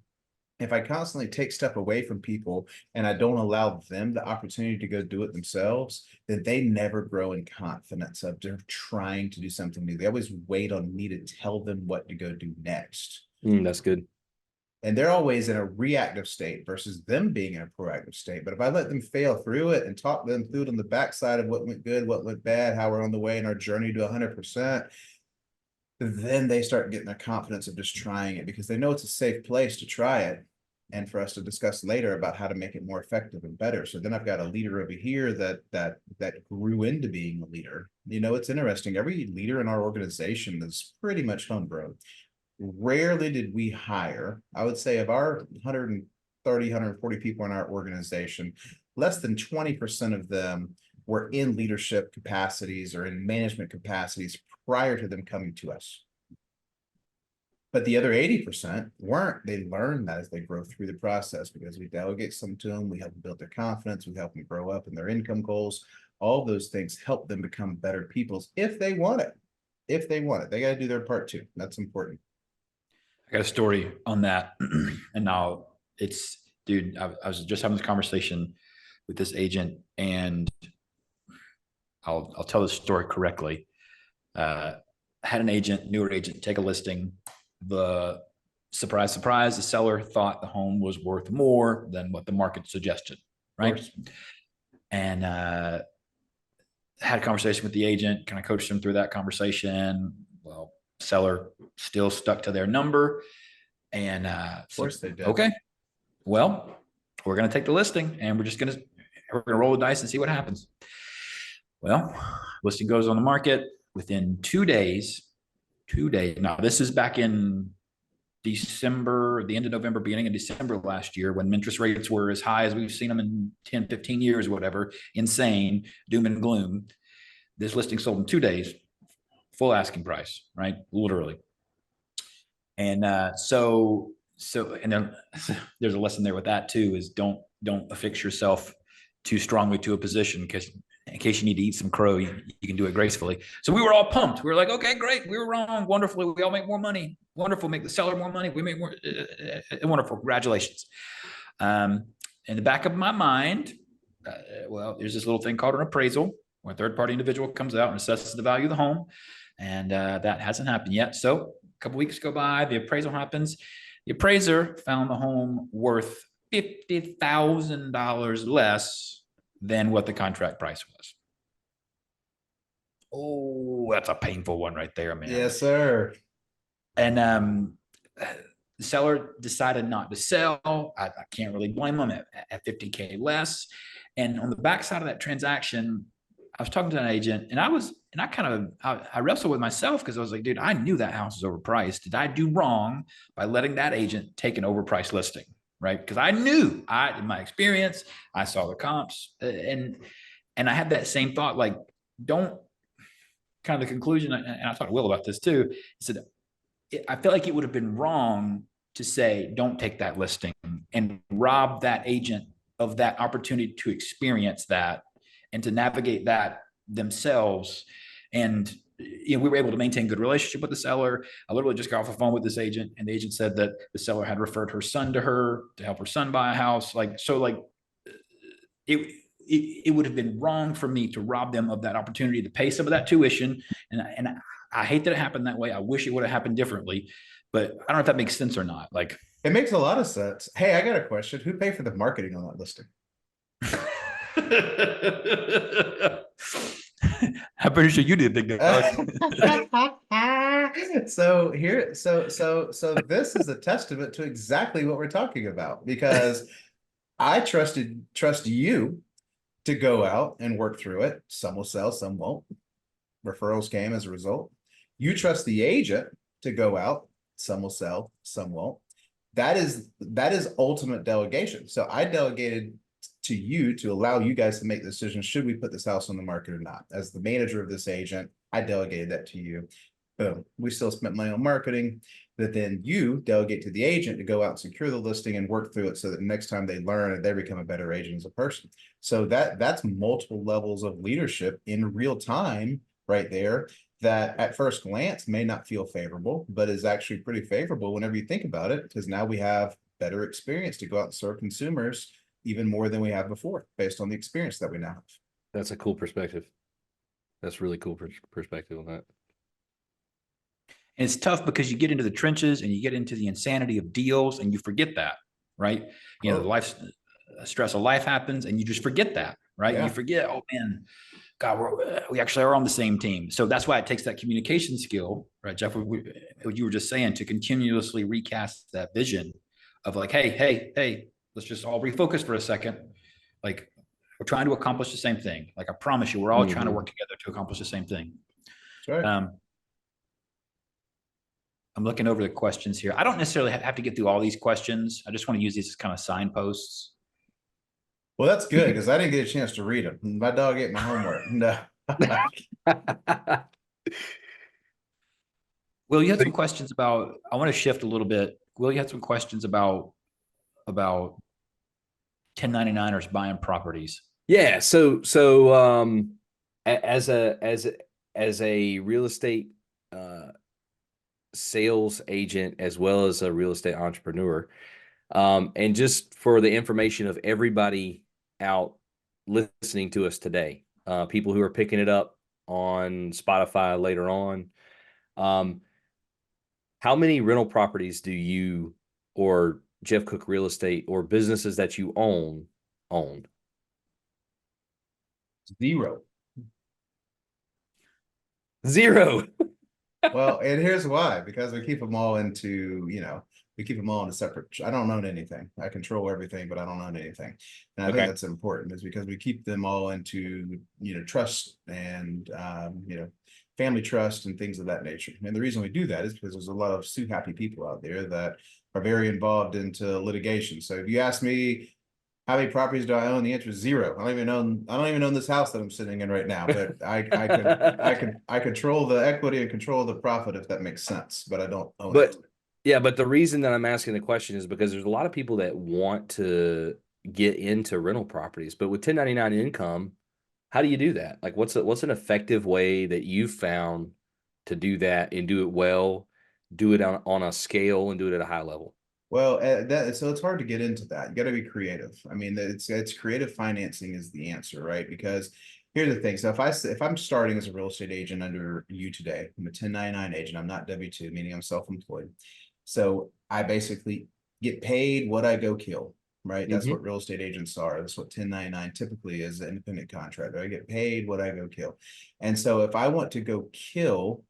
If I constantly take stuff away from people and I don't allow them the opportunity to go do it themselves, then they never grow in confidence of trying to do something new. They always wait on me to tell them what to go do next. That's good. And they're always in a reactive state versus them being in a proactive state. But if I let them fail through it and talk them through it on the backside of what went good, what went bad, how we're on the way in our journey to 100%, then they start getting their confidence of just trying it, because they know it's a safe place to try it, and for us to discuss later about how to make it more effective and better. So then I've got a leader over here that grew into being a leader. You know, it's interesting. Every leader in our organization is pretty much homegrown. Rarely did we hire, I would say of our 130, 140 people in our organization, less than 20% of them were in leadership capacities or in management capacities prior to them coming to us. But the other 80% weren't. They learned that as they grow through the process, because we delegate some to them, we help them build their confidence, we help them grow up in their income goals. All those things help them become better peoples if they want it. If they want it, they got to do their part too. That's important. I got a story on that. And now dude, I was just having this conversation with this agent, and I'll tell the story correctly. Had an agent, newer agent, take a listing. The surprise, the seller thought the home was worth more than what the market suggested, right? And had a conversation with the agent, kind of coached him through that conversation. Well, seller still stuck to their number, and of course they did. Okay, well, we're going to take the listing, and we're going to roll the dice and see what happens. Well, listing goes on the market within 2 days. 2 days. Now, this is back in December, the end of November, beginning of December last year, when interest rates were as high as we've seen them in 10, 15 years, whatever. Insane, doom and gloom. This listing sold in 2 days, full asking price, right? Literally. And and then there's a lesson there with that too, is don't affix yourself too strongly to a position, because in case you need to eat some crow, you can do it gracefully. So we were all pumped. We were like, okay, great. We were wrong. Wonderfully. We all make more money. Wonderful. Make the seller more money. We make more. Wonderful. Congratulations. In the back of my mind, well, there's this little thing called an appraisal, where a third-party individual comes out and assesses the value of the home. And that hasn't happened yet. So a couple weeks go by, the appraisal happens. The appraiser found the home worth $50,000 less than what the contract price was. Oh, that's a painful one right there, man. Yes, sir. And the seller decided not to sell. I can't really blame them at $50K less. And on the backside of that transaction, I was talking to an agent, and I wrestled with myself, because I was like, dude, I knew that house was overpriced. Did I do wrong by letting that agent take an overpriced listing? Right? Because I knew, in my experience, I saw the comps, and I had that same thought, like, don't, kind of the conclusion, and I talked to Will about this too. He said, I feel like it would have been wrong to say, don't take that listing, and rob that agent of that opportunity to experience that and to navigate that themselves. And we were able to maintain good relationship with the seller. I literally just got off the phone with this agent, and the agent said that the seller had referred her son to her to help her son buy a house. it would have been wrong for me to rob them of that opportunity to pay some of that tuition. And I hate that it happened that way. I wish it would have happened differently, but I don't know if that makes sense or not. Like, It makes a lot of sense. Hey, I got a question. Who paid for the marketing on that listing? I'm pretty sure you did, Big Dog. So this is a testament to exactly what we're talking about, because I trust you to go out and work through it. Some will sell, some won't. Referrals came as a result. You trust the agent to go out. Some will sell, some won't. That is ultimate delegation. So I delegated to you to allow you guys to make the decision, should we put this house on the market or not? As the manager of this agent, I delegated that to you. Boom. We still spent money on marketing, but then you delegate to the agent to go out and secure the listing and work through it so that next time they learn and they become a better agent as a person. So that's multiple levels of leadership in real time right there, that at first glance may not feel favorable, but is actually pretty favorable whenever you think about it, because now we have better experience to go out and serve consumers even more than we have before, based on the experience that we now have. That's a cool perspective. That's really cool perspective on that. And it's tough because you get into the trenches and you get into the insanity of deals and you forget that, right? You know, the life stress of life happens and you just forget that, right? Yeah. You forget, oh man, God, we actually are on the same team. So that's why it takes that communication skill, right, Jeff? What you were just saying, to continuously recast that vision of like, hey, let's just all refocus for a second. Like, we're trying to accomplish the same thing. Like, I promise you, we're all trying to work together to accomplish the same thing. That's right. I'm looking over the questions here. I don't necessarily have to get through all these questions. I just want to use these as kind of signposts. Well, that's good, because I didn't get a chance to read them. My dog ate my homework. No. Will, you had some questions about, I want to shift a little bit. Will, you had some questions about 1099ers buying properties. Yeah. So as a real estate sales agent, as well as a real estate entrepreneur, and just for the information of everybody out listening to us today, people who are picking it up on Spotify later on, how many rental properties do you or Jeff Cook Real Estate or businesses that you own? Zero. Well, and here's why, because we keep them all into, we keep them all in a separate, I don't own anything. I control everything, but I don't own anything. And I think that's important, is because we keep them all into, trust and, family trust and things of that nature. And the reason we do that is because there's a lot of sue happy people out there that are very involved into litigation. So if you ask me, how many properties do I own? The answer is zero. I don't even own this house that I'm sitting in right now, but I control the equity and control the profit, if that makes sense, but I don't own it. Yeah, but the reason that I'm asking the question is because there's a lot of people that want to get into rental properties, but with 1099 income, how do you do that? Like, what's an effective way that you've found to do that and do it well, do it on a scale and do it at a high level? Well, so it's hard to get into that. You got to be creative. I mean, it's creative financing is the answer, right? Because here's the thing. So if I'm starting as a real estate agent under you today, I'm a 1099 agent. I'm not W-2, meaning I'm self-employed. So I basically get paid what I go kill, right? That's what real estate agents are. That's what 1099 typically is, an independent contractor. I get paid what I go kill. And so if I want to go kill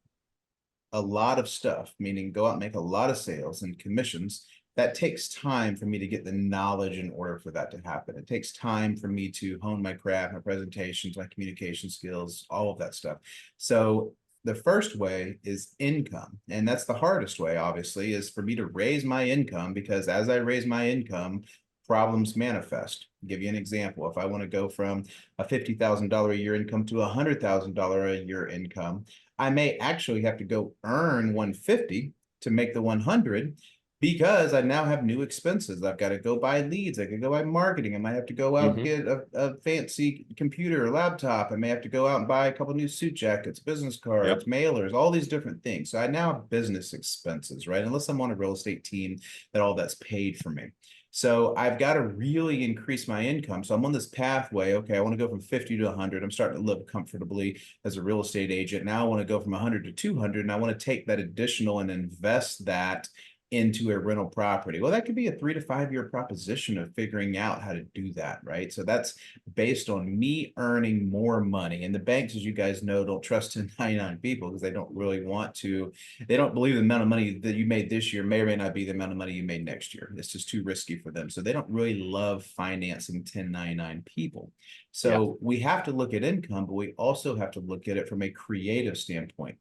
a lot of stuff, meaning go out and make a lot of sales and commissions, that takes time for me to get the knowledge in order for that to happen. It takes time for me to hone my craft, my presentations, my communication skills, all of that stuff. So the first way is income. And that's the hardest way, obviously, is for me to raise my income, because as I raise my income, problems manifest. I'll give you an example. If I want to go from a $50,000 a year income to a $100,000 a year income, I may actually have to go earn 150 to make the 100, because I now have new expenses. I've got to go buy leads. I could go buy marketing. I might have to go out and get a fancy computer or laptop. I may have to go out and buy a couple new suit jackets, business cards, mailers, all these different things. So I now have business expenses, right? Unless I'm on a real estate team, that all that's paid for me. So I've got to really increase my income. So I'm on this pathway. Okay, I want to go from 50 to 100. I'm starting to live comfortably as a real estate agent. Now I want to go from 100 to 200, and I want to take that additional and invest that into a rental property. Well, that could be a 3 to 5 year proposition of figuring out how to do that, right? So that's based on me earning more money. And the banks, as you guys know, don't trust 1099 people because they don't really want to, they don't believe the amount of money that you made this year may or may not be the amount of money you made next year. It's just too risky for them. So they don't really love financing 1099 people. So we have to look at income, but we also have to look at it from a creative standpoint.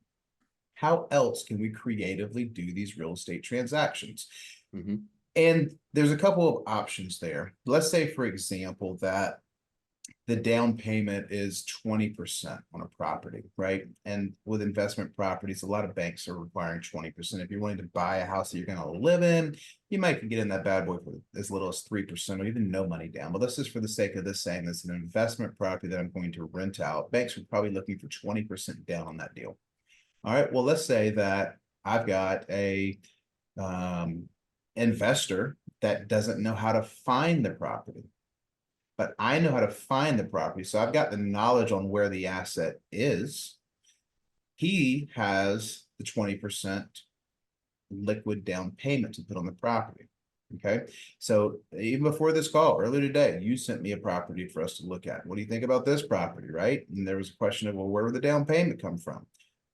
How else can we creatively do these real estate transactions? Mm-hmm. And there's a couple of options there. Let's say, for example, that the down payment is 20% on a property, right? And with investment properties, a lot of banks are requiring 20%. If you're willing to buy a house that you're going to live in, you might get in that bad boy for as little as 3% or even no money down. But this is for the sake of this saying it's an investment property that I'm going to rent out. Banks are probably looking for 20% down on that deal. All right, well, let's say that I've got a investor that doesn't know how to find the property, but I know how to find the property. So I've got the knowledge on where the asset is. He has the 20% liquid down payment to put on the property. Okay, so even before this call earlier today, you sent me a property for us to look at. What do you think about this property, right? And there was a question of, well, where would the down payment come from?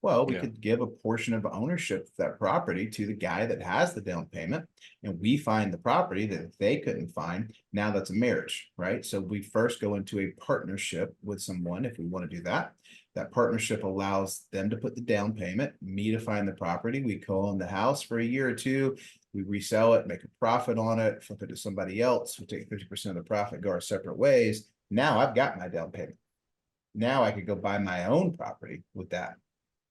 Well, we could give a portion of ownership of that property to the guy that has the down payment, and we find the property that they couldn't find. Now that's a marriage, right? So we first go into a partnership with someone if we want to do that. That partnership allows them to put the down payment, me to find the property. We co-own the house for a year or two. We resell it, make a profit on it, flip it to somebody else. We take 50% of the profit, go our separate ways. Now I've got my down payment. Now I could go buy my own property with that.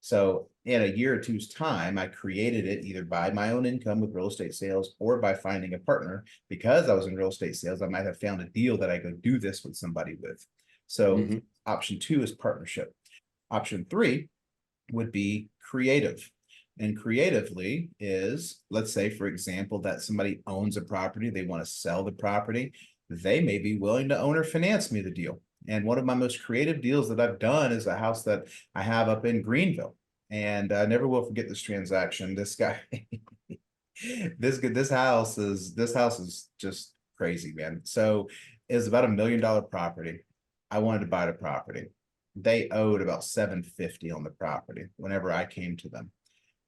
So in a year or two's time, I created it either by my own income with real estate sales or by finding a partner. Because I was in real estate sales, I might have found a deal that I could do this with somebody with. So option 2 is partnership. Option 3 would be creative. And creatively is, let's say, for example, that somebody owns a property, they want to sell the property. They may be willing to own or finance me the deal. And one of my most creative deals that I've done is a house that I have up in Greenville. And I never will forget this transaction. This guy, this house is just crazy, man. So it's about $1 million property. I wanted to buy the property. They owed about $750 on the property whenever I came to them.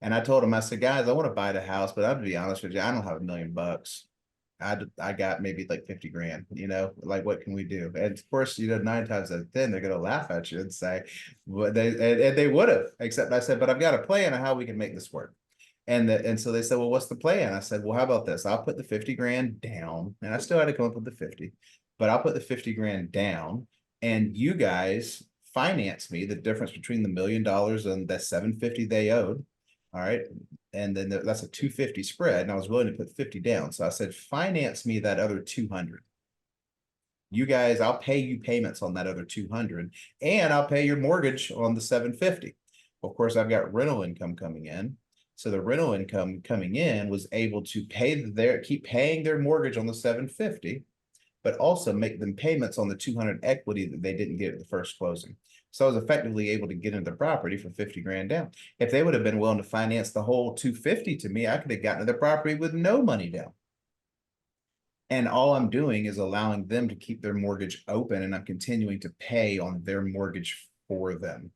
And I told them, I said, guys, I want to buy the house, but I'm to be honest with you, I don't have $1 million. I got maybe like 50 grand, like, what can we do? And of course, 9 times out of 10, they're going to laugh at you and say, well, they would have, except I said, but I've got a plan on how we can make this work. And so they said, well, what's the plan? I said, well, how about this? I'll put the 50 grand down, and I still had to come up with the 50, but I'll put the 50 grand down, and you guys finance me the difference between the $1 million and the 750 they owed. All right. And then that's a 250 spread. And I was willing to put 50 down. So I said, finance me that other 200. You guys, I'll pay you payments on that other 200, and I'll pay your mortgage on the 750. Well, of course, I've got rental income coming in. So the rental income coming in was able to keep paying their mortgage on the 750, but also make them payments on the 200 equity that they didn't get at the first closing. So I was effectively able to get into the property for 50 grand down. If they would have been willing to finance the whole 250 to me, I could have gotten to the property with no money down. And all I'm doing is allowing them to keep their mortgage open, and I'm continuing to pay on their mortgage for them.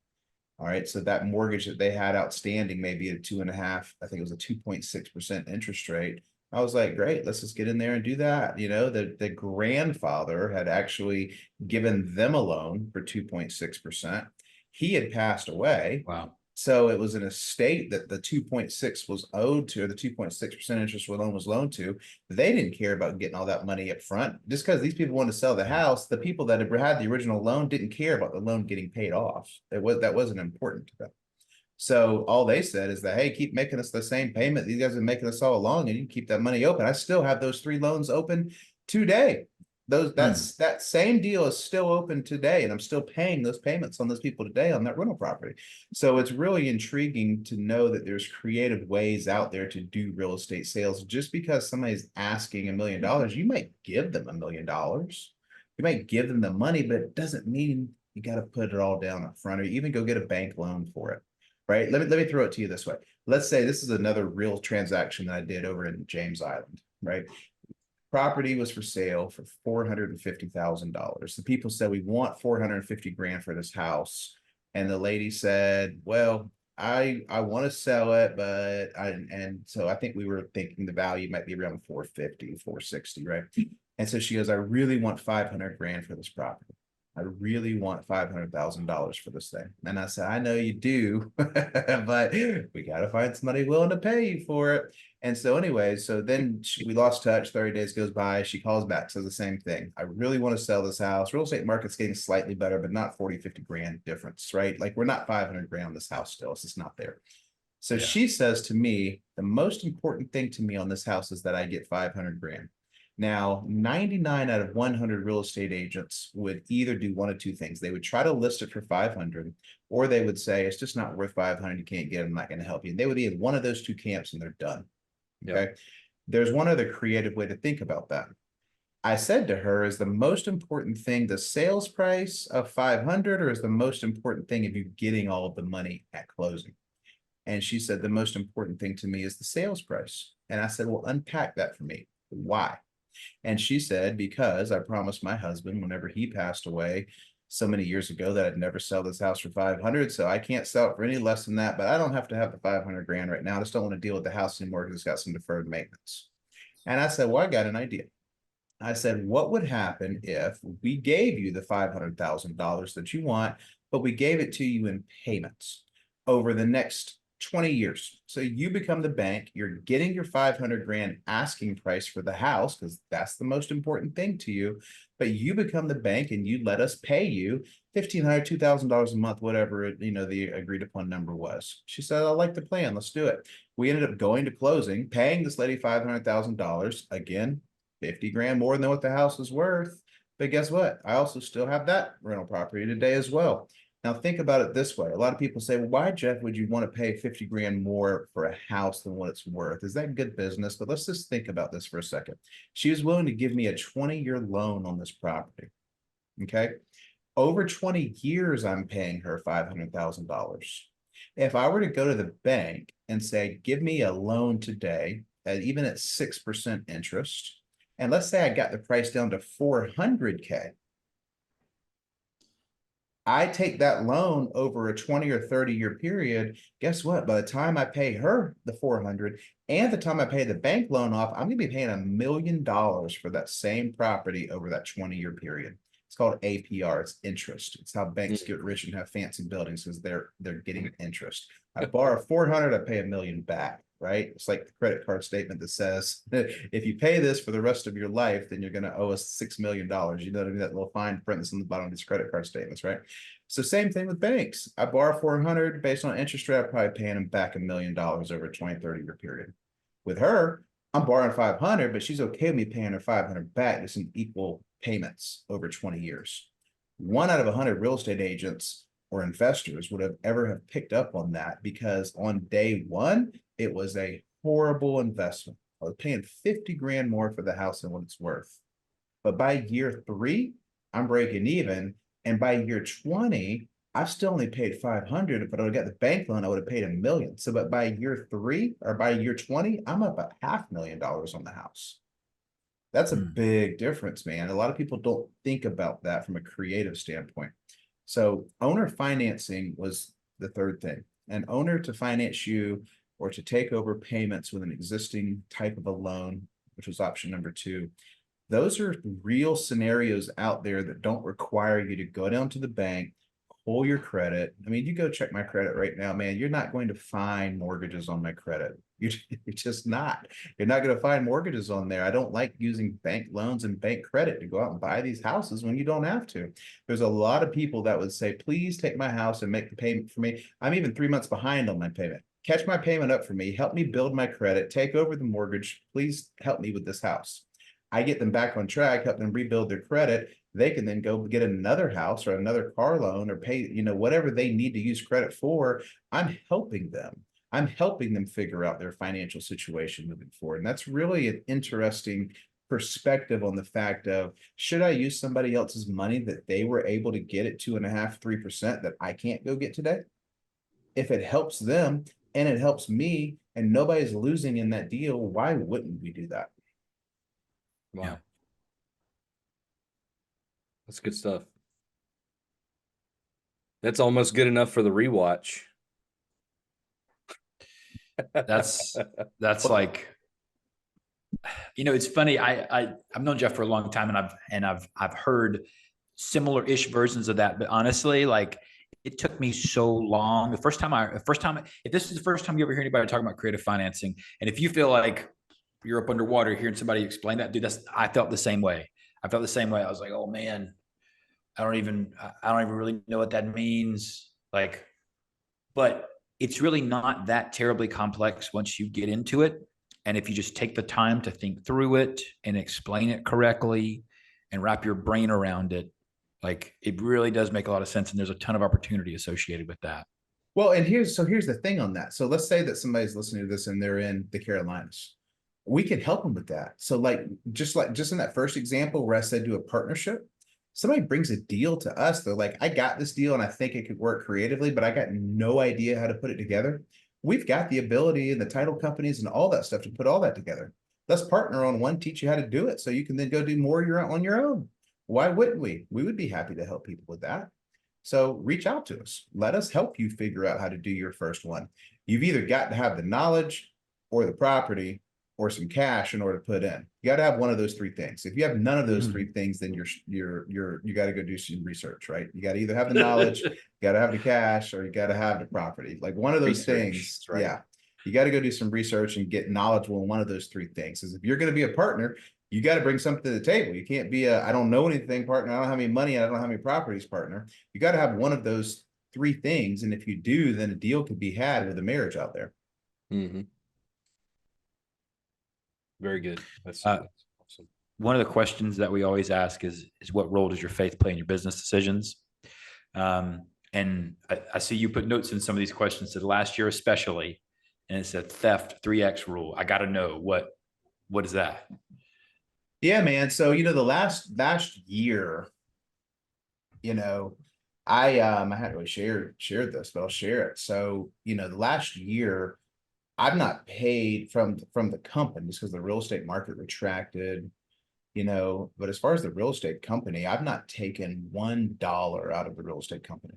All right. So that mortgage that they had outstanding, maybe a 2.5, I think it was a 2.6% interest rate. I was like, great, let's just get in there and do that. The grandfather had actually given them a loan for 2.6%. He had passed away. Wow. So it was an estate that the 2.6 was owed to, or the 2.6% interest loan was loaned to. They didn't care about getting all that money up front. Just because these people wanted to sell the house, the people that had the original loan didn't care about the loan getting paid off. That wasn't important to them. So all they said is that, hey, keep making us the same payment these guys have been making us all along, and you can keep that money open. I still have those 3 loans open today. that same deal is still open today, and I'm still paying those payments on those people today on that rental property. So it's really intriguing to know that there's creative ways out there to do real estate sales. Just because somebody's asking $1 million, you might give them $1 million. You might give them the money, but it doesn't mean you got to put it all down up front, or even go get a bank loan for it. Right? Let me throw it to you this way. Let's say this is another real transaction that I did over in James Island, right? Property was for sale for $450,000. The people said, we want 450 grand for this house. And the lady said, well, I want to sell it, but so I think we were thinking the value might be around 450, 460, right? And so she goes, I really want 500 grand for this property. I really want $500,000 for this thing. And I said, I know you do, but we got to find somebody willing to pay you for it. And so anyway, so then we lost touch, 30 days goes by. She calls back, says the same thing. I really want to sell this house. Real estate market's getting slightly better, but not 40, 50 grand difference, right? Like we're not 500 grand on this house still. It's just not there. So yeah. She says to me, the most important thing to me on this house is that I get 500 grand. Now, 99 out of 100 real estate agents would either do one of two things. They would try to list it for 500, or they would say, it's just not worth 500. You can't get it. I'm not going to help you. And they would be in one of those two camps and they're done. Okay. Yep. There's one other creative way to think about that. I said to her, is the most important thing the sales price of 500, or is the most important thing of you getting all of the money at closing? And she said, the most important thing to me is the sales price. And I said, well, unpack that for me. Why? And she said, because I promised my husband whenever he passed away so many years ago that I'd never sell this house for 500. So I can't sell it for any less than that, but I don't have to have the 500 grand right now. I just don't want to deal with the house anymore because it's got some deferred maintenance. And I said, well, I got an idea. I said, what would happen if we gave you the $500,000 that you want, but we gave it to you in payments over the next 20 years. So you become the bank, you're getting your 500 grand asking price for the house because that's the most important thing to you. But you become the bank and you let us pay you $1,500, $2,000 a month, whatever, the agreed upon number was. She said, I like the plan. Let's do it. We ended up going to closing, paying this lady $500,000. Again, 50 grand more than what the house is worth. But guess what? I also still have that rental property today as well. Now think about it this way. A lot of people say, well, why, Jeff, would you want to pay 50 grand more for a house than what it's worth? Is that good business? But let's just think about this for a second. She was willing to give me a 20-year loan on this property. Okay. Over 20 years, I'm paying her $500,000. If I were to go to the bank and say, give me a loan today, even at 6% interest, and let's say I got the price down to $400K, I take that loan over a 20 or 30-year period. Guess what? By the time I pay her the 400 and the time I pay the bank loan off, I'm going to be paying $1 million for that same property over that 20-year period. It's called APR. It's interest. It's how banks get rich and have fancy buildings because they're getting interest. I borrow 400, I pay $1 million back. Right? It's like the credit card statement that says, if you pay this for the rest of your life, then you're going to owe us $6 million. You know what I mean? That little fine print that's on the bottom of these credit card statements, right? So same thing with banks. I borrow 400 based on interest rate, I'm probably paying them back $1 million over a 20, 30-year period. With her, I'm borrowing 500, but she's okay with me paying her 500 back. It's in equal payments over 20 years. 1 out of 100 real estate agents or investors would have ever picked up on that, because on day one, it was a horrible investment. I was paying 50 grand more for the house than what it's worth. But by year 3, I'm breaking even. And by year 20, I've still only paid 500. But I would have got the bank loan, I would have paid $1 million. So, but by year 3 or by year 20, I'm up at $500,000 on the house. That's a big difference, man. A lot of people don't think about that from a creative standpoint. So owner financing was the third thing. An owner to finance you or to take over payments with an existing type of a loan, which was option number 2. Those are real scenarios out there that don't require you to go down to the bank, pull your credit. I mean, you go check my credit right now, man, you're not going to find mortgages on my credit. You're just not. You're not going to find mortgages on there. I don't like using bank loans and bank credit to go out and buy these houses when you don't have to. There's a lot of people that would say, please take my house and make the payment for me. I'm even 3 months behind on my payment. Catch my payment up for me. Help me build my credit. Take over the mortgage. Please help me with this house. I get them back on track, help them rebuild their credit. They can then go get another house or another car loan or pay, whatever they need to use credit for. I'm helping them. I'm helping them figure out their financial situation moving forward. And that's really an interesting perspective on the fact of, should I use somebody else's money that they were able to get at 2.5%, 3% that I can't go get today? If it helps them and it helps me and nobody's losing in that deal, why wouldn't we do that? Wow. Yeah. That's good stuff. That's almost good enough for the rewatch. That's like, it's funny. I've known Jeff for a long time, and I've heard similar-ish versions of that. But honestly, like, it took me so long. If this is the first time you ever hear anybody talking about creative financing, and if you feel like you're up underwater hearing somebody explain that, dude, I felt the same way. I was like, oh man, I don't even really know what that means. Like, but it's really not that terribly complex once you get into it. And if you just take the time to think through it and explain it correctly and wrap your brain around it, like, it really does make a lot of sense. And there's a ton of opportunity associated with that. Well, and here's the thing on that. So let's say that somebody's listening to this and they're in the Carolinas. We can help them with that. So just in that first example where I said do a partnership, somebody brings a deal to us. They're like, I got this deal and I think it could work creatively, but I got no idea how to put it together. We've got the ability and the title companies and all that stuff to put all that together. Let's partner on one, teach you how to do it so you can then go do more on your own. Why wouldn't we? We would be happy to help people with that. So reach out to us. Let us help you figure out how to do your first one. You've either got to have the knowledge or the property or some cash in order to put in. You got to have one of those three things. If you have none of those three things, then you got to go do some research, right? You got to either have the knowledge, you got to have the cash, or you got to have the property. Like one of those things, right. Yeah. You got to go do some research and get knowledgeable in one of those three things. Because if you're going to be a partner, you got to bring something to the table. You can't be I don't know anything partner. I don't have any money. And I don't have any properties partner. You got to have one of those three things. And if you do, then a deal could be had with a marriage out there. Mm-hmm. Very good. That's awesome. One of the questions that we always ask is what role does your faith play in your business decisions? And I see you put notes in some of these questions to the last year, especially, and it's a theft 3X rule. I got to know what is that? Yeah, man. So, the last year, I hadn't really shared this, but I'll share it. So, the last year, I've not paid from the companies because the real estate market retracted, but as far as the real estate company, I've not taken $1 out of the real estate company.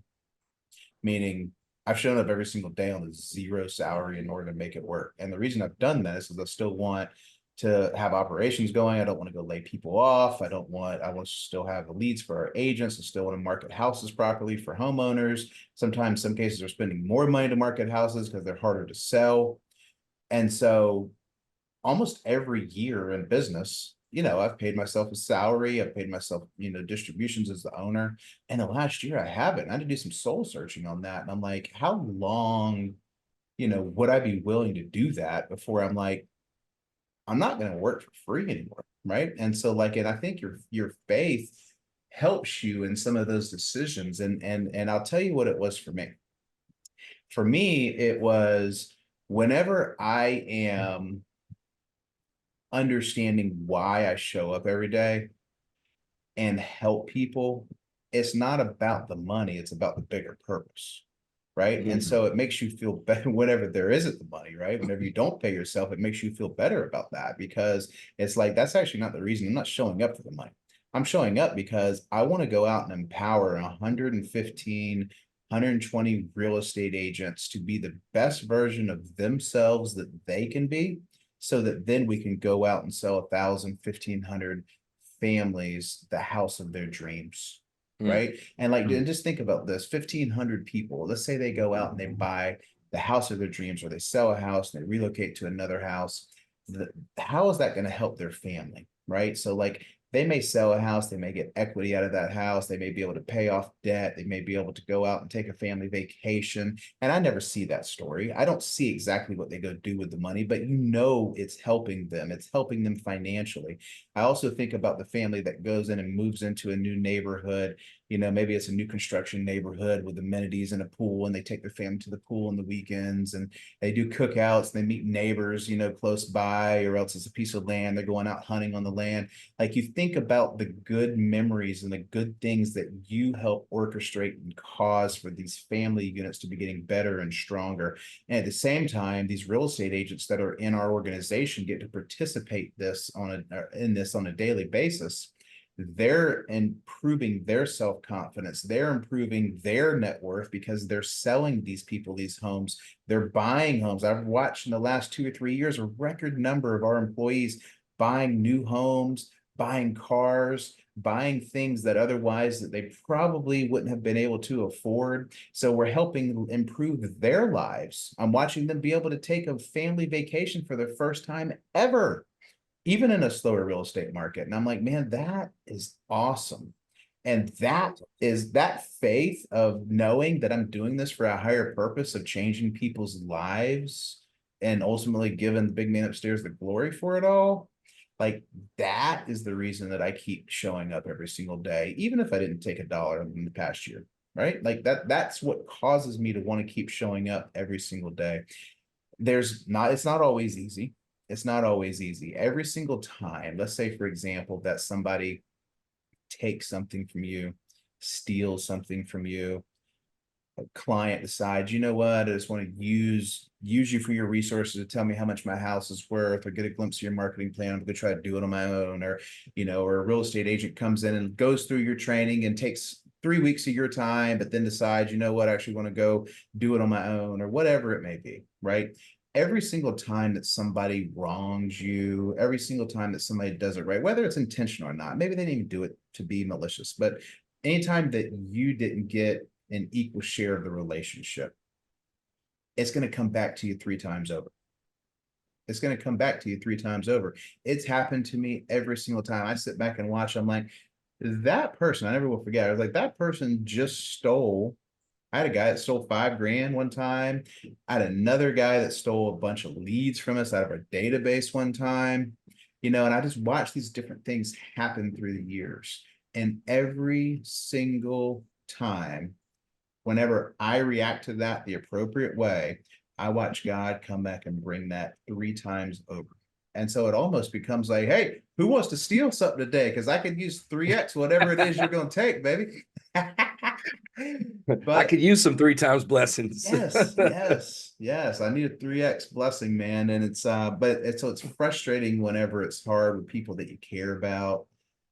Meaning I've shown up every single day on a zero salary in order to make it work. And the reason I've done that is because I still want to have operations going. I don't want to go lay people off. I want to still have the leads for our agents. I still want to market houses properly for homeowners. Sometimes, some cases, they're spending more money to market houses because they're harder to sell. And so almost every year in business, I've paid myself a salary. I've paid myself, distributions as the owner. And the last year I haven't. I had to do some soul searching on that. And I'm like, how long, would I be willing to do that before I'm like, I'm not going to work for free anymore. Right. And so and I think your faith helps you in some of those decisions. And I'll tell you what it was for me. For me, it was whenever I am understanding why I show up every day and help people, it's not about the money, it's about the bigger purpose. Right. Mm-hmm. And so it makes you feel better whenever there isn't the money, right? Whenever you don't pay yourself, it makes you feel better about that because it's like, that's actually not the reason. I'm not showing up for the money. I'm showing up because I want to go out and empower 115, 120 real estate agents to be the best version of themselves that they can be, so that then we can go out and sell 1,000, 1,500 families the house of their dreams. Right. And and just think about this, 1,500 people, let's say they go out and they buy the house of their dreams, or they sell a house and they relocate to another house. How is that going to help their family? Right. So They may sell a house, they may get equity out of that house, they may be able to pay off debt, they may be able to go out and take a family vacation. And I never see that story. I don't see exactly what they go do with the money, but you know it's helping them. It's helping them financially. I also think about the family that goes in and moves into a new neighborhood. You know, maybe it's a new construction neighborhood with amenities and a pool, and they take their family to the pool on the weekends, and they do cookouts, and they meet neighbors, you know, close by, or else it's a piece of land. They're going out hunting on the land. Like, you think about the good memories and the good things that you help orchestrate and cause for these family units to be getting better and stronger. And at the same time, these real estate agents that are in our organization get to participate in this on a daily basis. They're improving their self-confidence. They're improving their net worth because they're selling these people these homes. They're buying homes. I've watched in the last 2 or 3 years a record number of our employees buying new homes, buying cars, buying things that otherwise that they probably wouldn't have been able to afford. So we're helping improve their lives. I'm watching them be able to take a family vacation for their first time ever, even in a slower real estate market. And I'm like, man, that is awesome. And that is that faith of knowing that I'm doing this for a higher purpose of changing people's lives and ultimately giving the big man upstairs the glory for it all. Like, that is the reason that I keep showing up every single day, even if I didn't take a dollar in the past year, right? Like that's what causes me to want to keep showing up every single day. It's not always easy. It's not always easy. Every single time, let's say, for example, that somebody takes something from you, steals something from you, a client decides, you know what, I just want to use you for your resources to tell me how much my house is worth, or get a glimpse of your marketing plan. I'm going to try to do it on my own. Or, you know, or a real estate agent comes in and goes through your training and takes 3 weeks of your time, but then decides, you know what, I actually want to go do it on my own, or whatever it may be, right? Every single time that somebody wrongs you, every single time that somebody does it right, whether it's intentional or not, maybe they didn't even do it to be malicious, but anytime that you didn't get an equal share of the relationship, it's going to come back to you 3 times over. It's going to come back to you 3 times over. It's happened to me every single time. I sit back and watch. I'm like, that person, I never will forget. I was like, that person just stole. I had a guy that stole $5,000 one time. I had another guy that stole a bunch of leads from us out of our database one time. You know, and I just watched these different things happen through the years. And every single time, whenever I react to that the appropriate way, I watch God come back and bring that 3 times over. And so it almost becomes like, hey, who wants to steal something today? Because I could use 3x, whatever it is you're going to take, baby. But I But could use some 3 times blessings. yes. I need a 3x blessing, man. And it's so it's frustrating whenever it's hard with people that you care about.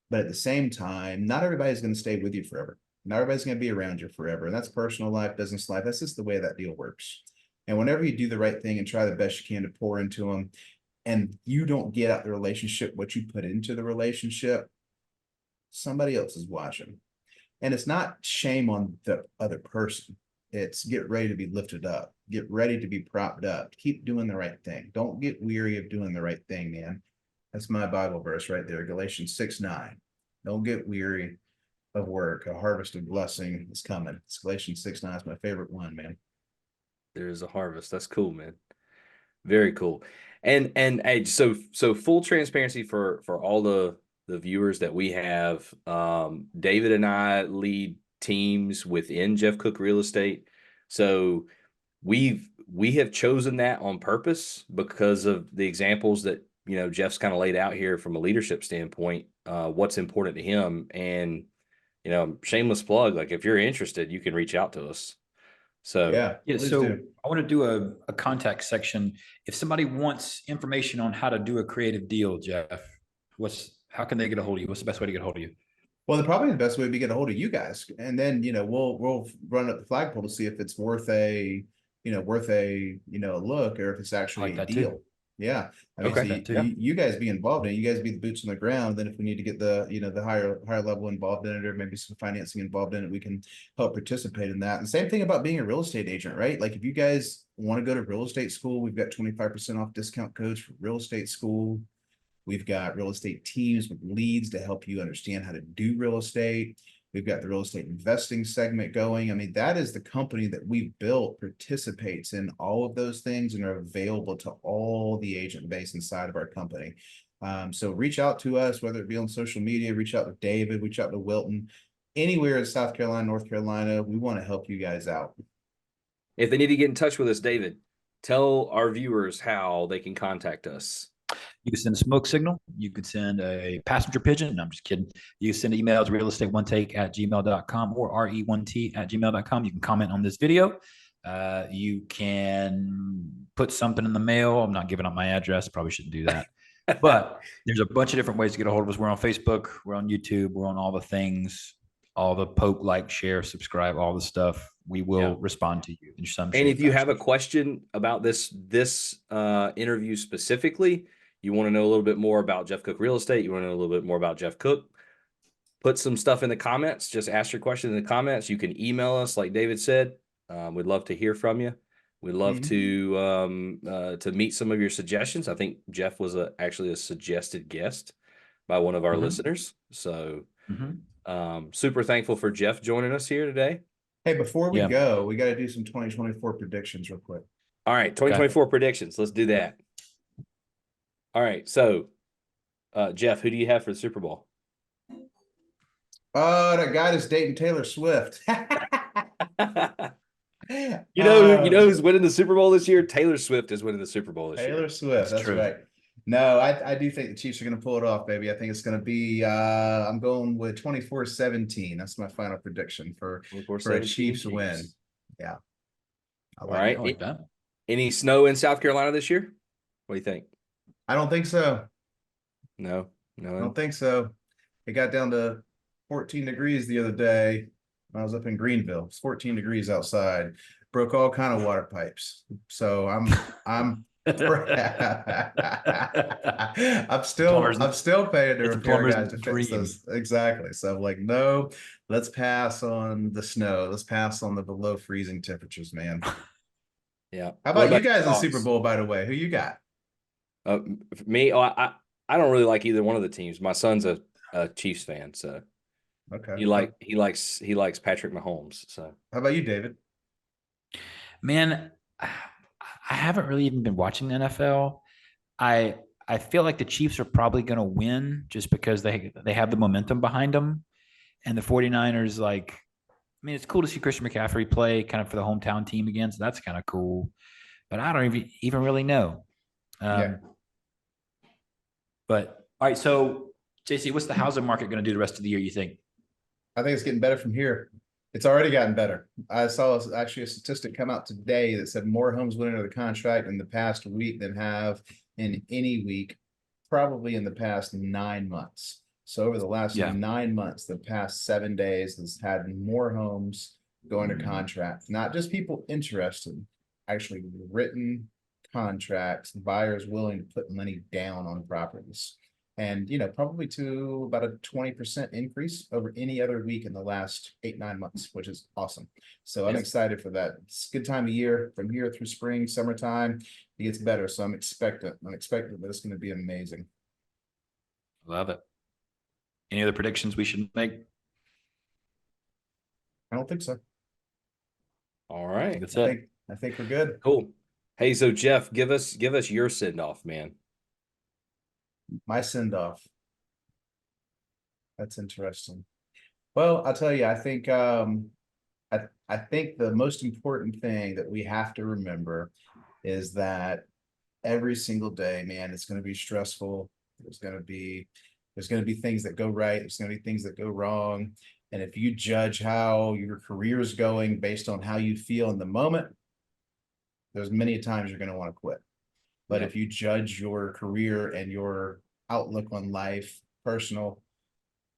But at the same time, not everybody's going to stay with you forever. Not everybody's going to be around you forever. And that's personal life, business life. That's just the way that deal works. And whenever you do the right thing and try the best you can to pour into them, and you don't get out the relationship what you put into the relationship, somebody else is watching. And it's not shame on the other person. It's get ready to be lifted up. Get ready to be propped up. Keep doing the right thing. Don't get weary of doing the right thing, man. That's my Bible verse right there, Galatians 6:9. Don't get weary of work. A harvest of blessing is coming. It's Galatians 6:9. It's my favorite one, man. There's a harvest. That's cool, man. Very cool. And hey, so full transparency for all the viewers that we have, David and I lead teams within Jeff Cook Real Estate. So we have chosen that on purpose because of the examples that, you know, Jeff's kind of laid out here from a leadership standpoint, what's important to him. And, you know, shameless plug, like if you're interested, you can reach out to us. So Yeah, please so do. I want to do a contact section. If somebody wants information on how to do a creative deal, Jeff, how can they get a hold of you? What's the best way to get a hold of you? Well, probably the best way would be get a hold of you guys, and then, you know, we'll run up the flagpole to see if it's worth a look, or if it's I actually like a that deal. too. Yeah, I mean, Okay. so That too. you guys be involved in it. You guys be the boots on the ground. Then if we need to get the higher level involved in it, or maybe some financing involved in it, we can help participate in that. And same thing about being a real estate agent, right? Like if you guys want to go to real estate school, we've got 25% off discount codes for real estate school. We've got real estate teams with leads to help you understand how to do real estate. We've got the real estate investing segment going. I mean, that is the company that we've built, participates in all of those things and are available to all the agent base inside of our company. So reach out to us, whether it be on social media, reach out to David, reach out to Wilton, anywhere in South Carolina, North Carolina. We want to help you guys out. If they need to get in touch with us, David, tell our viewers how they can contact us. You can send a smoke signal. You could send a passenger pigeon. No, I'm just kidding. You can send emails realestateonetake@gmail.com or re1t@gmail.com. You can comment on this video. You can put something in the mail. I'm not giving up my address. Probably shouldn't do that. But there's a bunch of different ways to get a hold of us. We're on Facebook. We're on YouTube. We're on all the things, all the poke, like, share, subscribe, all the stuff. We will respond to you in some shape. And if you have a question about this interview specifically, you want to know a little bit more about Jeff Cook Real Estate, you want to know a little bit more about Jeff Cook, put some stuff in the comments. Just ask your question in the comments. You can email us, like David said. We'd love to hear from you. We'd love to meet some of your suggestions. I think Jeff was actually a suggested guest by one of our listeners. So super thankful for Jeff joining us here today. Hey, before we go, we got to do some 2024 predictions real quick. All right, 2024 predictions. Let's do that. All right, so Jeff, who do you have for the Super Bowl? That guy that's dating Taylor Swift. You know who's winning the Super Bowl this year? Taylor Swift is winning the Super Bowl this year. Taylor Swift, that's right. No, I do think the Chiefs are going to pull it off, baby. I think it's going to be, I'm going with 24-17. That's my final prediction for a Chiefs win. Yeah. All right. I like that. Any snow in South Carolina this year? What do you think? I don't think so. No. I don't think so. It got down to 14 degrees the other day when I was up in Greenville. It's 14 degrees outside. Broke all kind of water pipes. So I'm still paying to repair guys to fix those. Exactly. So I'm like, no, let's pass on the snow. Let's pass on the below freezing temperatures, man. Yeah. How about you guys in the Super Bowl, by the way? Who you got? Me, I don't really like either one of the teams. My son's a Chiefs fan, so okay. He likes Patrick Mahomes. So how about you, David? Man, I haven't really even been watching the NFL. I feel like the Chiefs are probably going to win just because they have the momentum behind them. And the 49ers, like, I mean, it's cool to see Christian McCaffrey play kind of for the hometown team again. So that's kind of cool. But I don't even really know. But all right, so JC, what's the housing market going to do the rest of the year, you think? I think it's getting better from here. It's already gotten better. I saw actually a statistic come out today that said more homes went into the contract in the past week than have in any week, probably in the past 9 months. So over the last 9 months, the past 7 days has had more homes go under contract, not just people interested, actually written contracts, buyers willing to put money down on properties. And, probably to about a 20% increase over any other week in the last 8-9 months, which is awesome. So I'm excited for that. It's a good time of year from here through spring, summertime. It gets better. So I'm expectant that it's going to be amazing. Love it. Any other predictions we should make? I don't think so. All right. That's it. I think we're good. Cool. Hey, so Jeff, give us your send off, man. My send off. That's interesting. Well, I'll tell you, I think I think the most important thing that we have to remember is that every single day, man, it's going to be stressful. There's going to be things that go right. There's going to be things that go wrong. And if you judge how your career is going based on how you feel in the moment, there's many times you're going to want to quit. But if you judge your career and your outlook on life, personal,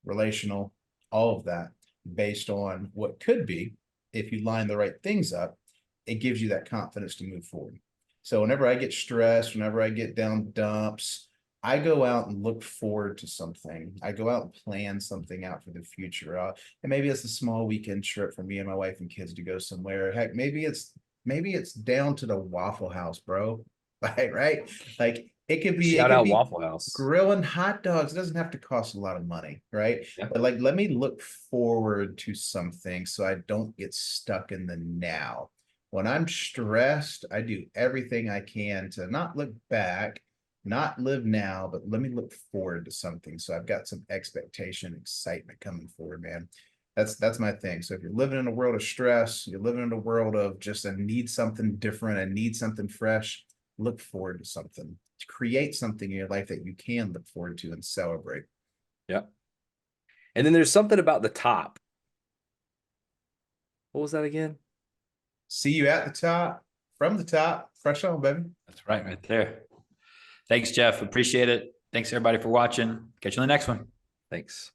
relational, all of that based on what could be, if you line the right things up, it gives you that confidence to move forward. So whenever I get stressed, whenever I get down dumps, I go out and look forward to something. I go out and plan something out for the future. And maybe it's a small weekend trip for me and my wife and kids to go somewhere. Heck, maybe it's down to the Waffle House, bro. Right? Like It could be, it Shout could out be Waffle House. grilling hot dogs. It doesn't have to cost a lot of money, right? Yeah. But like, let me look forward to something so I don't get stuck in the now. When I'm stressed, I do everything I can to not look back, not live now, but let me look forward to something. So I've got some expectation, excitement coming forward, man. That's my thing. So if you're living in a world of stress, you're living in a world of just I need something different, I need something fresh, look forward to something. To create something in your life that you can look forward to and celebrate. Yeah. And then there's something about the top. What was that again? See you at the top, from the top, fresh on, baby. That's right there. Thanks, Jeff. Appreciate it. Thanks everybody for watching. Catch you on the next one. Thanks.